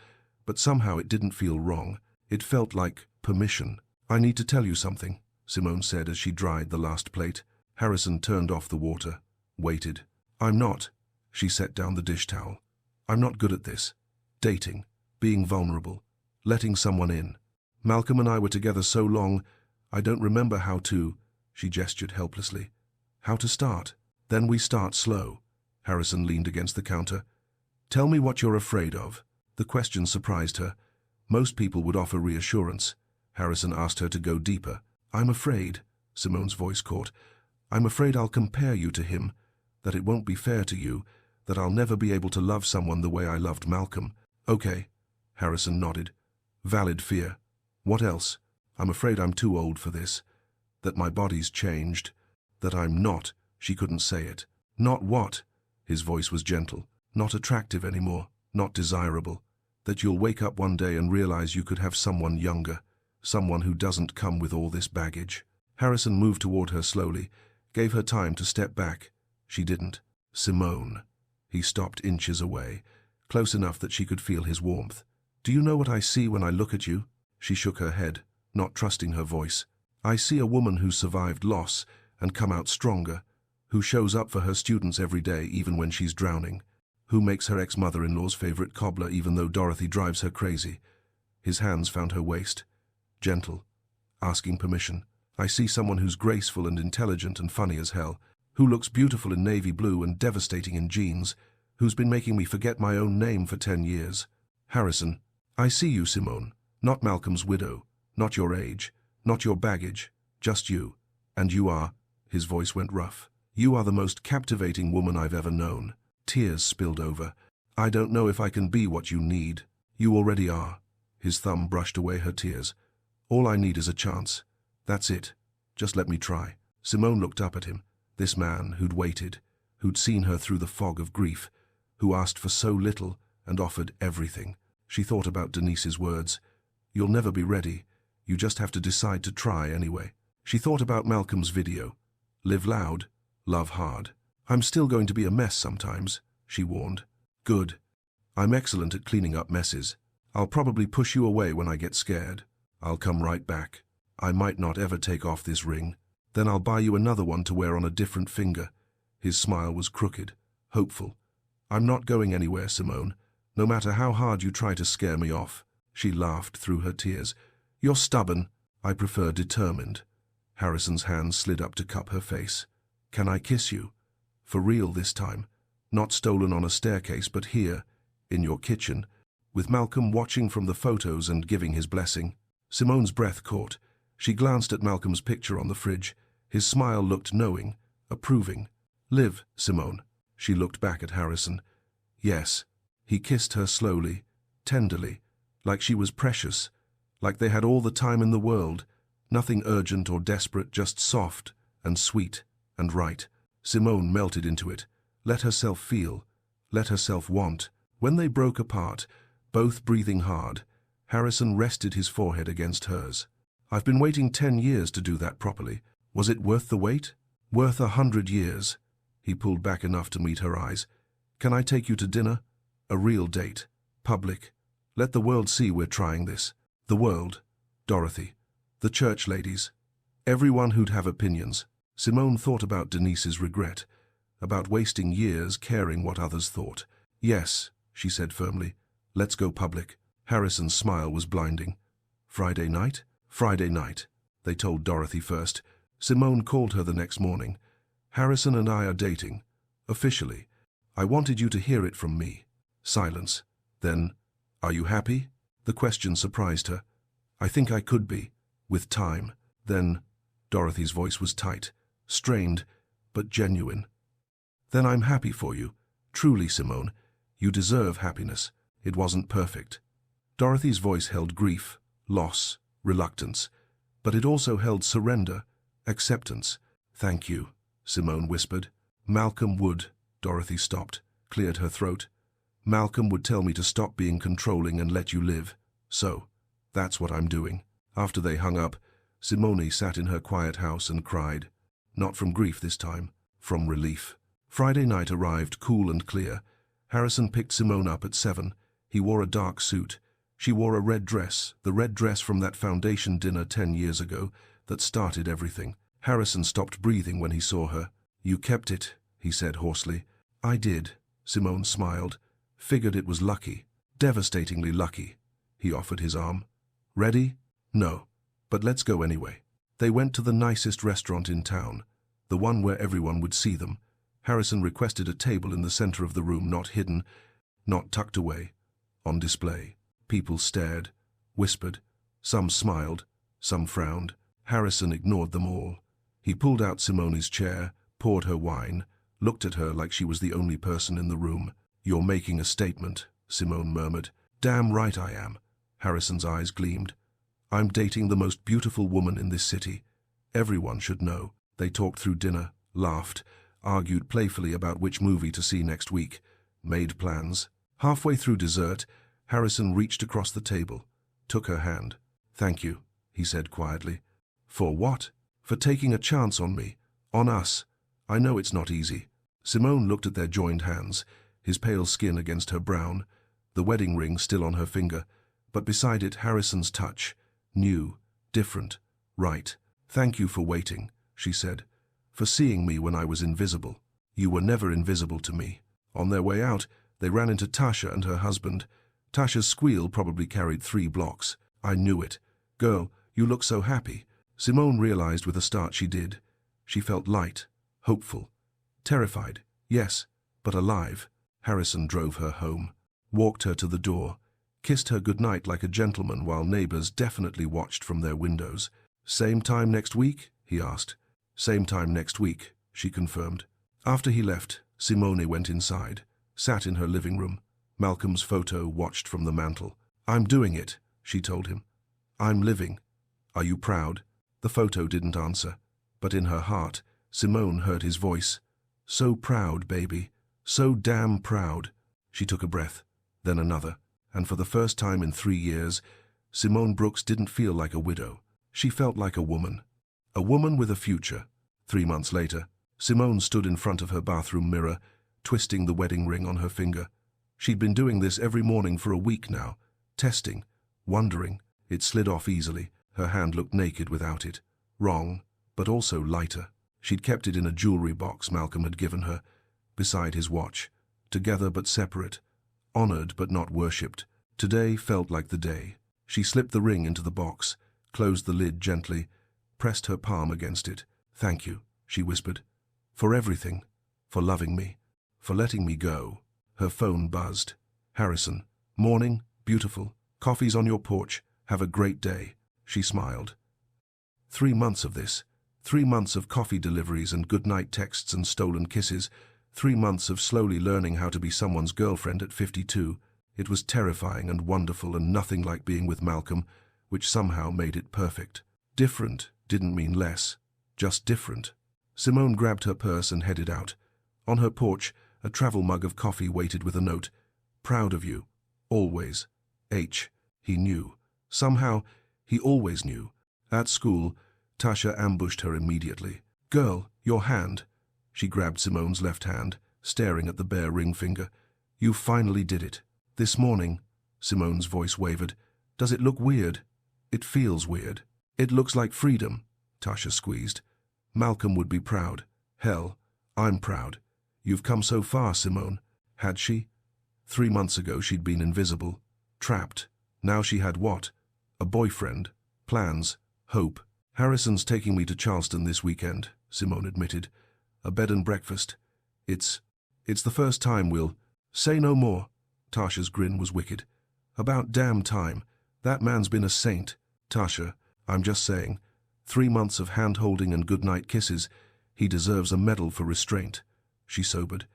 [SPEAKER 1] but somehow it didn't feel wrong. It felt like permission. I need to tell you something, Simone said as she dried the last plate. Harrison turned off the water, waited. I'm not. She set down the dish towel. I'm not good at this. Dating, being vulnerable, letting someone in. Malcolm and I were together so long, I don't remember how to, she gestured helplessly. How to start? Then we start slow. Harrison leaned against the counter. Tell me what you're afraid of. The question surprised her. Most people would offer reassurance. Harrison asked her to go deeper. I'm afraid, Simone's voice caught. I'm afraid I'll compare you to him, that it won't be fair to you, that I'll never be able to love someone the way I loved Malcolm. Okay, Harrison nodded. Valid fear. What else? I'm afraid I'm too old for this. That my body's changed. That I'm not, she couldn't say it. Not what? His voice was gentle. Not attractive anymore, not desirable. That you'll wake up one day and realize you could have someone younger, someone who doesn't come with all this baggage. Harrison moved toward her slowly, gave her time to step back. She didn't. Simone. He stopped inches away, close enough that she could feel his warmth. Do you know what I see when I look at you? She shook her head, not trusting her voice. I see a woman who's survived loss and come out stronger, who shows up for her students every day even when she's drowning, who makes her ex-mother-in-law's favorite cobbler even though Dorothy drives her crazy. His hands found her waist, gentle, asking permission. I see someone who's graceful and intelligent and funny as hell, who looks beautiful in navy blue and devastating in jeans, who's been making me forget my own name for 10 years. Harrison, I see you, Simone, not Malcolm's widow, not your age, not your baggage, just you. And you are, his voice went rough, You are the most captivating woman I've ever known. Tears spilled over. I don't know if I can be what you need. You already are. His thumb brushed away her tears. All I need is a chance. That's it. Just let me try. Simone looked up at him. This man who'd waited, who'd seen her through the fog of grief, who asked for so little and offered everything. She thought about Denise's words. You'll never be ready. You just have to decide to try anyway. She thought about Malcolm's video. Live loud, love hard. I'm still going to be a mess sometimes, she warned. Good. I'm excellent at cleaning up messes. I'll probably push you away when I get scared. I'll come right back. I might not ever take off this ring. Then I'll buy you another one to wear on a different finger. His smile was crooked, hopeful. I'm not going anywhere, Simone, no matter how hard you try to scare me off. She laughed through her tears. You're stubborn. I prefer determined. Harrison's hand slid up to cup her face. Can I kiss you? For real this time. Not stolen on a staircase, but here, in your kitchen, with Malcolm watching from the photos and giving his blessing. Simone's breath caught. She glanced at Malcolm's picture on the fridge. His smile looked knowing, approving. Live, Simone. She looked back at Harrison. Yes. He kissed her slowly, tenderly, like she was precious, like they had all the time in the world, nothing urgent or desperate, just soft and sweet and right. Simone melted into it, let herself feel, let herself want. When they broke apart, both breathing hard, Harrison rested his forehead against hers. I've been waiting 10 years to do that properly. Was it worth the wait? Worth 100 years? He pulled back enough to meet her eyes. Can I take you to dinner? A real date. Public. Let the world see we're trying this. The world. Dorothy. The church ladies. Everyone who'd have opinions. Simone thought about Denise's regret, about wasting years caring what others thought. Yes, she said firmly. Let's go public. Harrison's smile was blinding. Friday night? Friday night. They told Dorothy first. Simone called her the next morning. Harrison and I are dating. Officially. I wanted you to hear it from me. Silence. Then, are you happy? The question surprised her. I think I could be, with time. Then, Dorothy's voice was tight, strained, but genuine. Then I'm happy for you. Truly, Simone. You deserve happiness. It wasn't perfect. Dorothy's voice held grief, loss, reluctance, but it also held surrender, acceptance. Thank you, Simone whispered. Malcolm would. Dorothy stopped, cleared her throat. Malcolm would tell me to stop being controlling and let you live. So, that's what I'm doing. After they hung up, Simone sat in her quiet house and cried. Not from grief this time, from relief. Friday night arrived cool and clear. Harrison picked Simone up at 7. He wore a dark suit. She wore a red dress, the red dress from that foundation dinner 10 years ago that started everything. Harrison stopped breathing when he saw her. You kept it, he said hoarsely. I did, Simone smiled. Figured it was lucky. Devastatingly lucky. He offered his arm. Ready? No. But let's go anyway. They went to the nicest restaurant in town, the one where everyone would see them. Harrison requested a table in the center of the room, not hidden, not tucked away, on display. People stared, whispered. Some smiled, some frowned. Harrison ignored them all. He pulled out Simone's chair, poured her wine, looked at her like she was the only person in the room. You're making a statement, Simone murmured. Damn right I am. Harrison's eyes gleamed. I'm dating the most beautiful woman in this city. Everyone should know. They talked through dinner, laughed, argued playfully about which movie to see next week, made plans. Halfway through dessert, Harrison reached across the table, took her hand. Thank you, he said quietly. For what? For taking a chance on me, on us. I know it's not easy. Simone looked at their joined hands, his pale skin against her brown, the wedding ring still on her finger, but beside it Harrison's touch, new, different, right. Thank you for waiting, she said, for seeing me when I was invisible. You were never invisible to me. On their way out, they ran into Tasha and her husband. Tasha's squeal probably carried 3 blocks. I knew it. Girl, you look so happy. Simone realized with a start she did. She felt light, hopeful, terrified, yes, but alive. Harrison drove her home, walked her to the door, kissed her goodnight like a gentleman while neighbors definitely watched from their windows. Same time next week? He asked. Same time next week, she confirmed. After he left, Simone went inside, sat in her living room. Malcolm's photo watched from the mantel. "I'm doing it," she told him. "I'm living. Are you proud?" The photo didn't answer, but in her heart, Simone heard his voice. "So proud, baby. So damn proud." She took a breath, then another, and for the first time in 3 years, Simone Brooks didn't feel like a widow. She felt like a woman. A woman with a future. 3 months later, Simone stood in front of her bathroom mirror, twisting the wedding ring on her finger. She'd been doing this every morning for a week now, testing, wondering. It slid off easily. Her hand looked naked without it. Wrong, but also lighter. She'd kept it in a jewelry box Malcolm had given her, beside his watch. Together but separate. Honored but not worshipped. Today felt like the day. She slipped the ring into the box, closed the lid gently, pressed her palm against it. "Thank you," she whispered. "For everything. For loving me. For letting me go." Her phone buzzed. "Harrison. Morning. Beautiful. Coffee's on your porch. Have a great day." She smiled. 3 months of this. 3 months of coffee deliveries and goodnight texts and stolen kisses. 3 months of slowly learning how to be someone's girlfriend at 52. It was terrifying and wonderful and nothing like being with Malcolm, which somehow made it perfect. Different didn't mean less, just different. Simone grabbed her purse and headed out. On her porch, a travel mug of coffee waited with a note. "Proud of you. Always. H." He knew. Somehow, he always knew. At school, Tasha ambushed her immediately. "Girl, your hand." She grabbed Simone's left hand, staring at the bare ring finger. "You finally did it." "This morning," Simone's voice wavered. "Does it look weird?" "It feels weird." "It looks like freedom," Tasha squeezed. "Malcolm would be proud. Hell, I'm proud. You've come so far, Simone." Had she? 3 months ago she'd been invisible, trapped. Now she had what? A boyfriend, plans, hope. "Harrison's taking me to Charleston this weekend," Simone admitted. "A bed and breakfast. It's the first time we'll—" "Say no more." Tasha's grin was wicked. "About damn time. That man's been a saint." "Tasha, I'm just saying. 3 months of hand-holding and goodnight kisses. He deserves a medal for restraint." She sobered.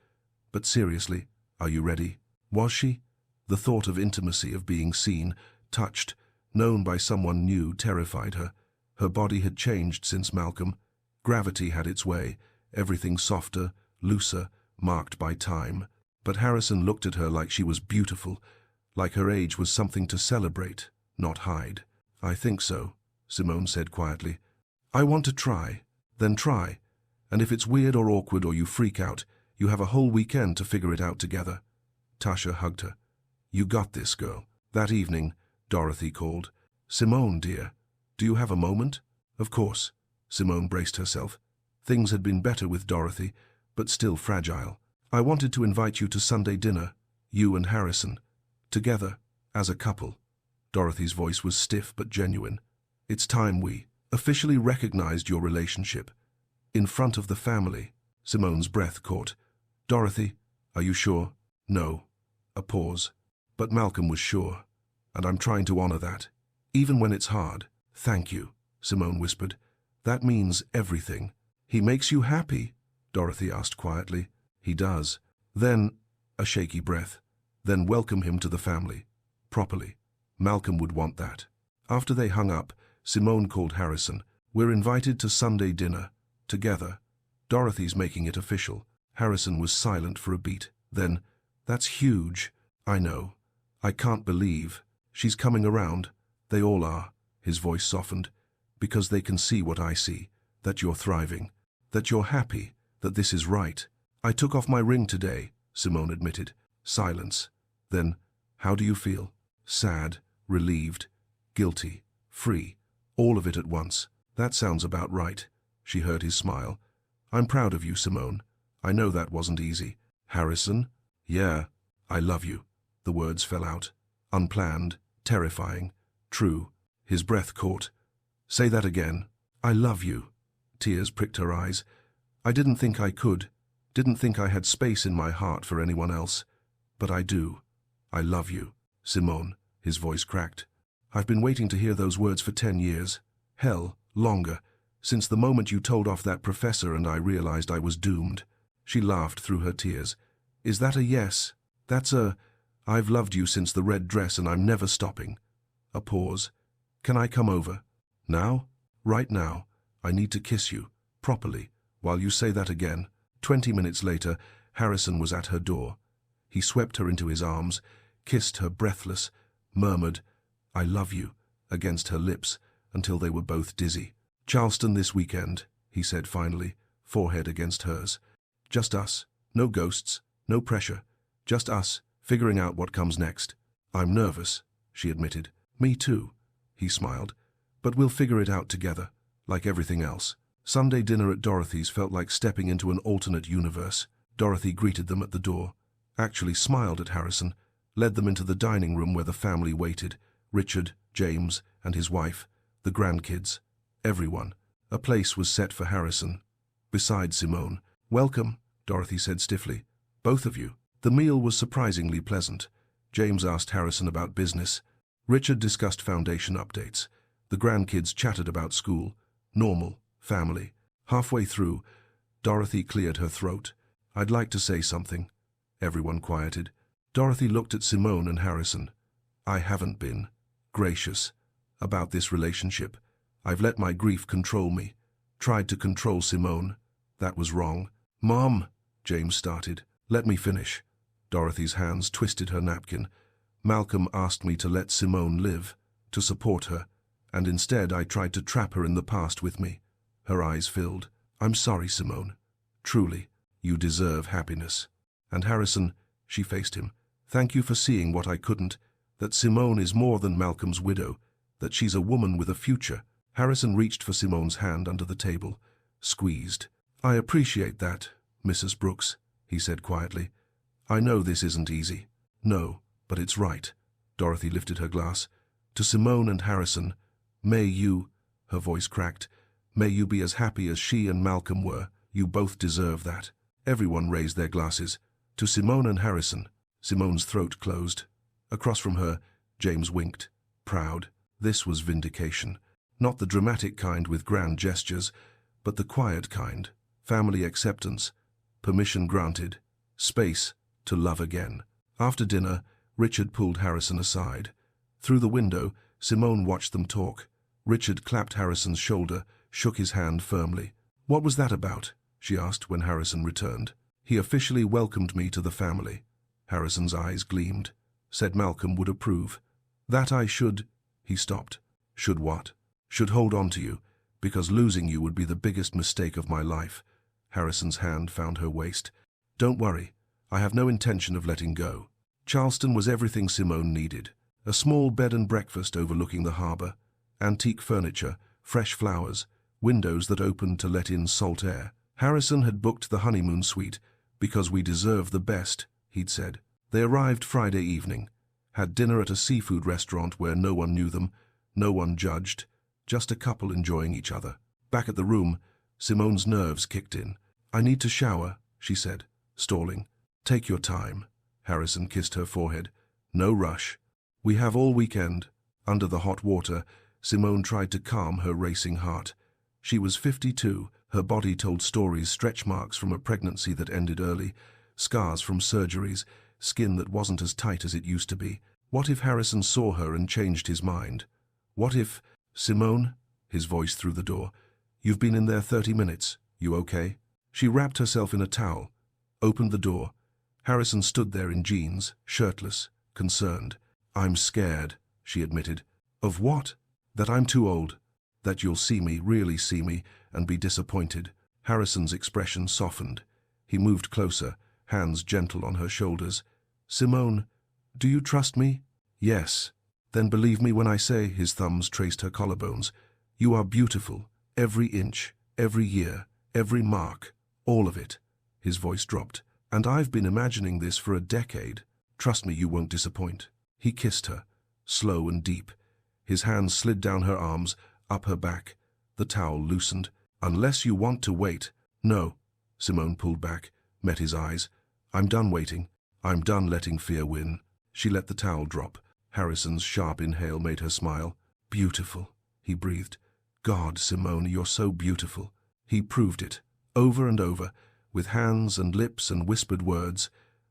[SPEAKER 1] "But seriously, are you ready?" Was she? The thought of intimacy, of being seen, touched, known by someone new, terrified her. Her body had changed since Malcolm. Gravity had its way, everything softer, looser, marked by time. But Harrison looked at her like she was beautiful, like her age was something to celebrate, not hide. "I think so," Simone said quietly. "I want to try." "Then try. And if it's weird or awkward or you freak out, you have a whole weekend to figure it out together." Tasha hugged her. "You got this, girl." That evening, Dorothy called. "Simone, dear, do you have a moment?" "Of course." Simone braced herself. Things had been better with Dorothy, but still fragile. "I wanted to invite you to Sunday dinner, you and Harrison, together, as a couple." Dorothy's voice was stiff but genuine. "It's time we officially recognized your relationship. In front of the family." Simone's breath caught. "Dorothy, are you sure?" "No." A pause. "But Malcolm was sure, and I'm trying to honor that, even when it's hard." "Thank you," Simone whispered. "That means everything." "He makes you happy?" Dorothy asked quietly. "He does." "Then," a shaky breath, "then welcome him to the family. Properly. Malcolm would want that." After they hung up, Simone called Harrison. "We're invited to Sunday dinner. Together. Dorothy's making it official." Harrison was silent for a beat. Then, "That's huge." "I know. I can't believe. She's coming around. They all are." His voice softened. "Because they can see what I see. That you're thriving. That you're happy. That this is right." "I took off my ring today," Simone admitted. Silence. Then, "How do you feel?" "Sad, relieved, guilty, free. All of it at once." "That sounds about right." She heard his smile. "I'm proud of you, Simone. I know that wasn't easy." "Harrison?" "Yeah, I love you." The words fell out. Unplanned, terrifying, true. His breath caught. "Say that again." "I love you." Tears pricked her eyes. "I didn't think I could. Didn't think I had space in my heart for anyone else. But I do. I love you, Simone." His voice cracked. "I've been waiting to hear those words for 10 years. Hell, longer." Since the moment you told off that professor and I realized I was doomed. She laughed through her tears. Is that a yes? That's a, I've loved you since the red dress and I'm never stopping. A pause. Can I come over? Now? Right now. I need to kiss you. Properly. While you say that again. 20 minutes later, Harrison was at her door. He swept her into his arms, kissed her breathless, murmured, I love you, against her lips, until they were both dizzy. Charleston this weekend, he said finally, forehead against hers. Just us. No ghosts. No pressure. Just us, figuring out what comes next. I'm nervous, she admitted. Me too, he smiled. But we'll figure it out together, like everything else. Sunday dinner at Dorothy's felt like stepping into an alternate universe. Dorothy greeted them at the door, actually smiled at Harrison, led them into the dining room where the family waited. Richard, James, and his wife, the grandkids, everyone. A place was set for Harrison. Besides Simone. Welcome, Dorothy said stiffly. Both of you. The meal was surprisingly pleasant. James asked Harrison about business. Richard discussed foundation updates. The grandkids chatted about school. Normal. Family. Halfway through, Dorothy cleared her throat. I'd like to say something. Everyone quieted. Dorothy looked at Simone and Harrison. I haven't been gracious about this relationship. I've let my grief control me. Tried to control Simone. That was wrong. Mom, James started. Let me finish. Dorothy's hands twisted her napkin. Malcolm asked me to let Simone live, to support her, and instead I tried to trap her in the past with me. Her eyes filled. I'm sorry, Simone. Truly, you deserve happiness. And Harrison, she faced him. Thank you for seeing what I couldn't, that Simone is more than Malcolm's widow, that she's a woman with a future. Harrison reached for Simone's hand under the table, squeezed. I appreciate that, Mrs. Brooks, he said quietly. I know this isn't easy. No, but it's right. Dorothy lifted her glass. To Simone and Harrison, may you, her voice cracked, may you be as happy as she and Malcolm were. You both deserve that. Everyone raised their glasses. To Simone and Harrison. Simone's throat closed. Across from her, James winked. Proud. This was vindication. Not the dramatic kind with grand gestures, but the quiet kind. Family acceptance. Permission granted. Space to love again. After dinner, Richard pulled Harrison aside. Through the window, Simone watched them talk. Richard clapped Harrison's shoulder, shook his hand firmly. What was that about? She asked when Harrison returned. He officially welcomed me to the family. Harrison's eyes gleamed. Said Malcolm would approve. That I should... He stopped. Should what? Should hold on to you, because losing you would be the biggest mistake of my life. Harrison's hand found her waist. Don't worry. I have no intention of letting go. Charleston was everything Simone needed. A small bed and breakfast overlooking the harbor, antique furniture, fresh flowers, windows that opened to let in salt air. Harrison had booked the honeymoon suite because we deserve the best, he'd said. They arrived Friday evening, had dinner at a seafood restaurant where no one knew them, no one judged, just a couple enjoying each other. Back at the room, Simone's nerves kicked in. I need to shower, she said, stalling. Take your time. Harrison kissed her forehead. No rush. We have all weekend. Under the hot water, Simone tried to calm her racing heart. She was 52. Her body told stories, stretch marks from a pregnancy that ended early, scars from surgeries, skin that wasn't as tight as it used to be. What if Harrison saw her and changed his mind? What if... Simone? His voice through the door. You've been in there 30 minutes. You okay? She wrapped herself in a towel, opened the door. Harrison stood there in jeans, shirtless, concerned. I'm scared, she admitted. Of what? That I'm too old. That you'll see me, really see me, and be disappointed. Harrison's expression softened. He moved closer, hands gentle on her shoulders. Simone, do you trust me? Yes. Then believe me when I say, his thumbs traced her collarbones. You are beautiful, every inch, every year, every mark, all of it. His voice dropped. And I've been imagining this for a decade. Trust me, you won't disappoint. He kissed her, slow and deep. His hands slid down her arms, up her back. The towel loosened. Unless you want to wait. No. Simone pulled back, met his eyes. I'm done waiting. I'm done letting fear win. She let the towel drop. Harrison's sharp inhale made her smile. Beautiful, he breathed. God, Simone, you're so beautiful. He proved it, over and over, with hands and lips and whispered words,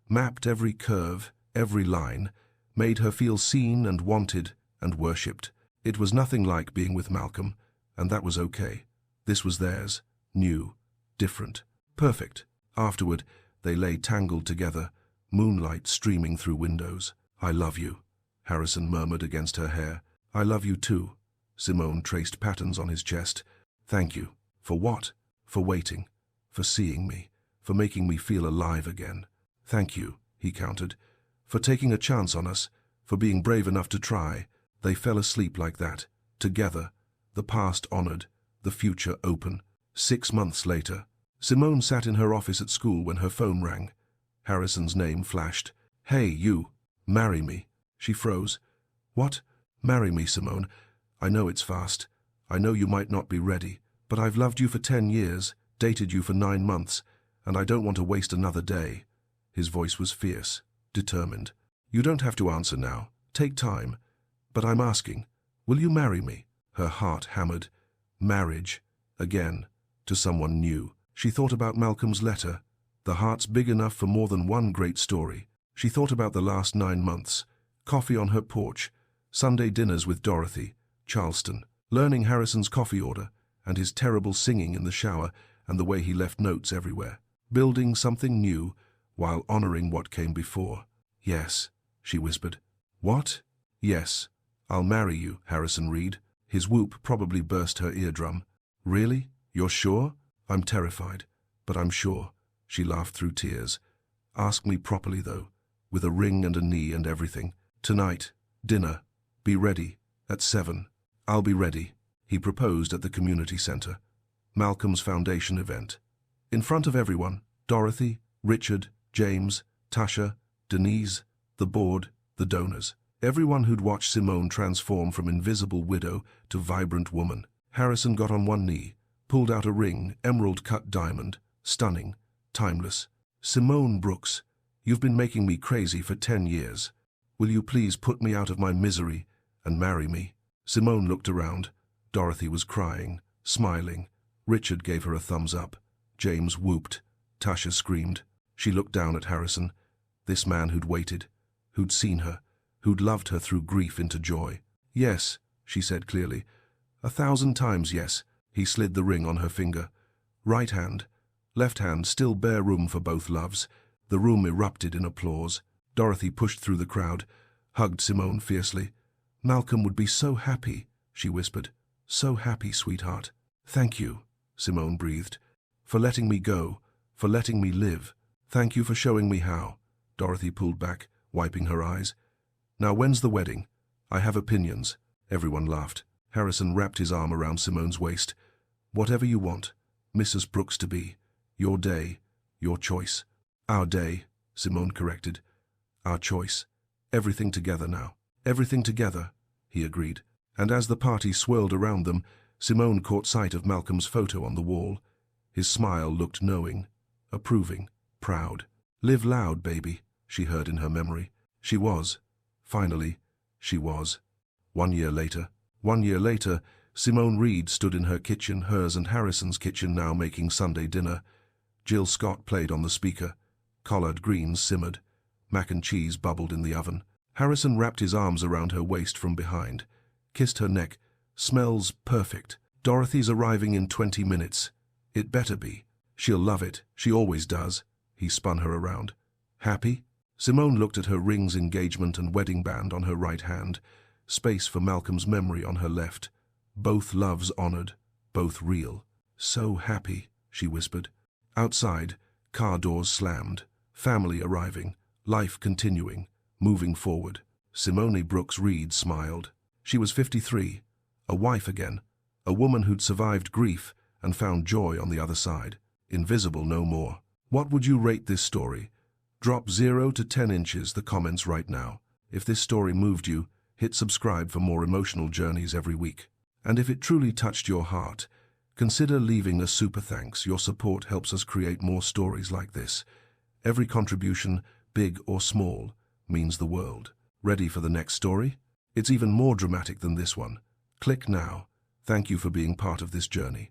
[SPEAKER 1] mapped every curve, every line, made her feel seen and wanted and worshipped. It was nothing like being with Malcolm, and that was okay. This was theirs, new, different, perfect. Afterward, they lay tangled together, moonlight streaming through windows. I love you, Harrison murmured against her hair. I love you too. Simone traced patterns on his chest. Thank you. For what? For waiting. For seeing me. For making me feel alive again. Thank you, he countered. For taking a chance on us. For being brave enough to try. They fell asleep like that. Together. The past honored. The future open. 6 months later. Simone sat in her office at school when her phone rang. Harrison's name flashed. Hey, you. Marry me. She froze. What? Marry me, Simone. I know it's fast. I know you might not be ready, but I've loved you for 10 years, dated you for 9 months, and I don't want to waste another day. His voice was fierce, determined. You don't have to answer now. Take time. But I'm asking, will you marry me? Her heart hammered. Marriage. Again. To someone new. She thought about Malcolm's letter. The heart's big enough for more than one great story. She thought about the last 9 months. Coffee on her porch. Sunday dinners with Dorothy. Charleston. Learning Harrison's coffee order, and his terrible singing in the shower, and the way he left notes everywhere. Building something new, while honoring what came before. Yes, she whispered. What? Yes. I'll marry you, Harrison read. His whoop probably burst her eardrum. Really? You're sure? I'm terrified, but I'm sure. She laughed through tears. Ask me properly, though, with a ring and a knee and everything. Tonight, dinner. Be ready, at 7. I'll be ready, he proposed at the community center. Malcolm's foundation event. In front of everyone, Dorothy, Richard, James, Tasha, Denise, the board, the donors. Everyone who'd watched Simone transform from invisible widow to vibrant woman. Harrison got on one knee, pulled out a ring, emerald-cut diamond, stunning, timeless. Simone Brooks, you've been making me crazy for 10 years. Will you please put me out of my misery and marry me? Simone looked around. Dorothy was crying, smiling. Richard gave her a thumbs up. James whooped. Tasha screamed. She looked down at Harrison. This man who'd waited, who'd seen her, who'd loved her through grief into joy. Yes, she said clearly. 1,000 times yes. He slid the ring on her finger. Right hand. Left hand, still bare room for both loves. The room erupted in applause. Dorothy pushed through the crowd, hugged Simone fiercely. Malcolm would be so happy, she whispered. So happy, sweetheart. Thank you, Simone breathed. For letting me go, for letting me live. Thank you for showing me how. Dorothy pulled back, wiping her eyes. Now when's the wedding? I have opinions. Everyone laughed. Harrison wrapped his arm around Simone's waist. Whatever you want, Mrs. Brooks to be. Your day, your choice. Our day, Simone corrected. Our choice. Everything together now. Everything together, he agreed. And as the party swirled around them, Simone caught sight of Malcolm's photo on the wall. His smile looked knowing, approving, proud. Live loud, baby, she heard in her memory. She was. Finally, she was. 1 year later, Simone Reed stood in her kitchen, hers and Harrison's kitchen now, making Sunday dinner. Jill Scott played on the speaker. Collard greens simmered. Mac and cheese bubbled in the oven. Harrison wrapped his arms around her waist from behind, kissed her neck. Smells perfect. Dorothy's arriving in 20 minutes. It better be. She'll love it. She always does. He spun her around. Happy? Simone looked at her rings, engagement and wedding band on her right hand, space for Malcolm's memory on her left. Both loves honored, both real. So happy, she whispered. Outside, car doors slammed. Family arriving. Life continuing. Moving forward. Simone Brooks Reed smiled. She was 53, a wife again, a woman who'd survived grief and found joy on the other side. Invisible no more. What would you rate this story? Drop 0 to 10 inches the comments right now. If this story moved you, hit subscribe for more emotional journeys every week. And if it truly touched your heart, consider leaving a super thanks. Your support helps us create more stories like this. Every contribution, big or small, means the world. Ready for the next story? It's even more dramatic than this one. Click now. Thank you for being part of this journey.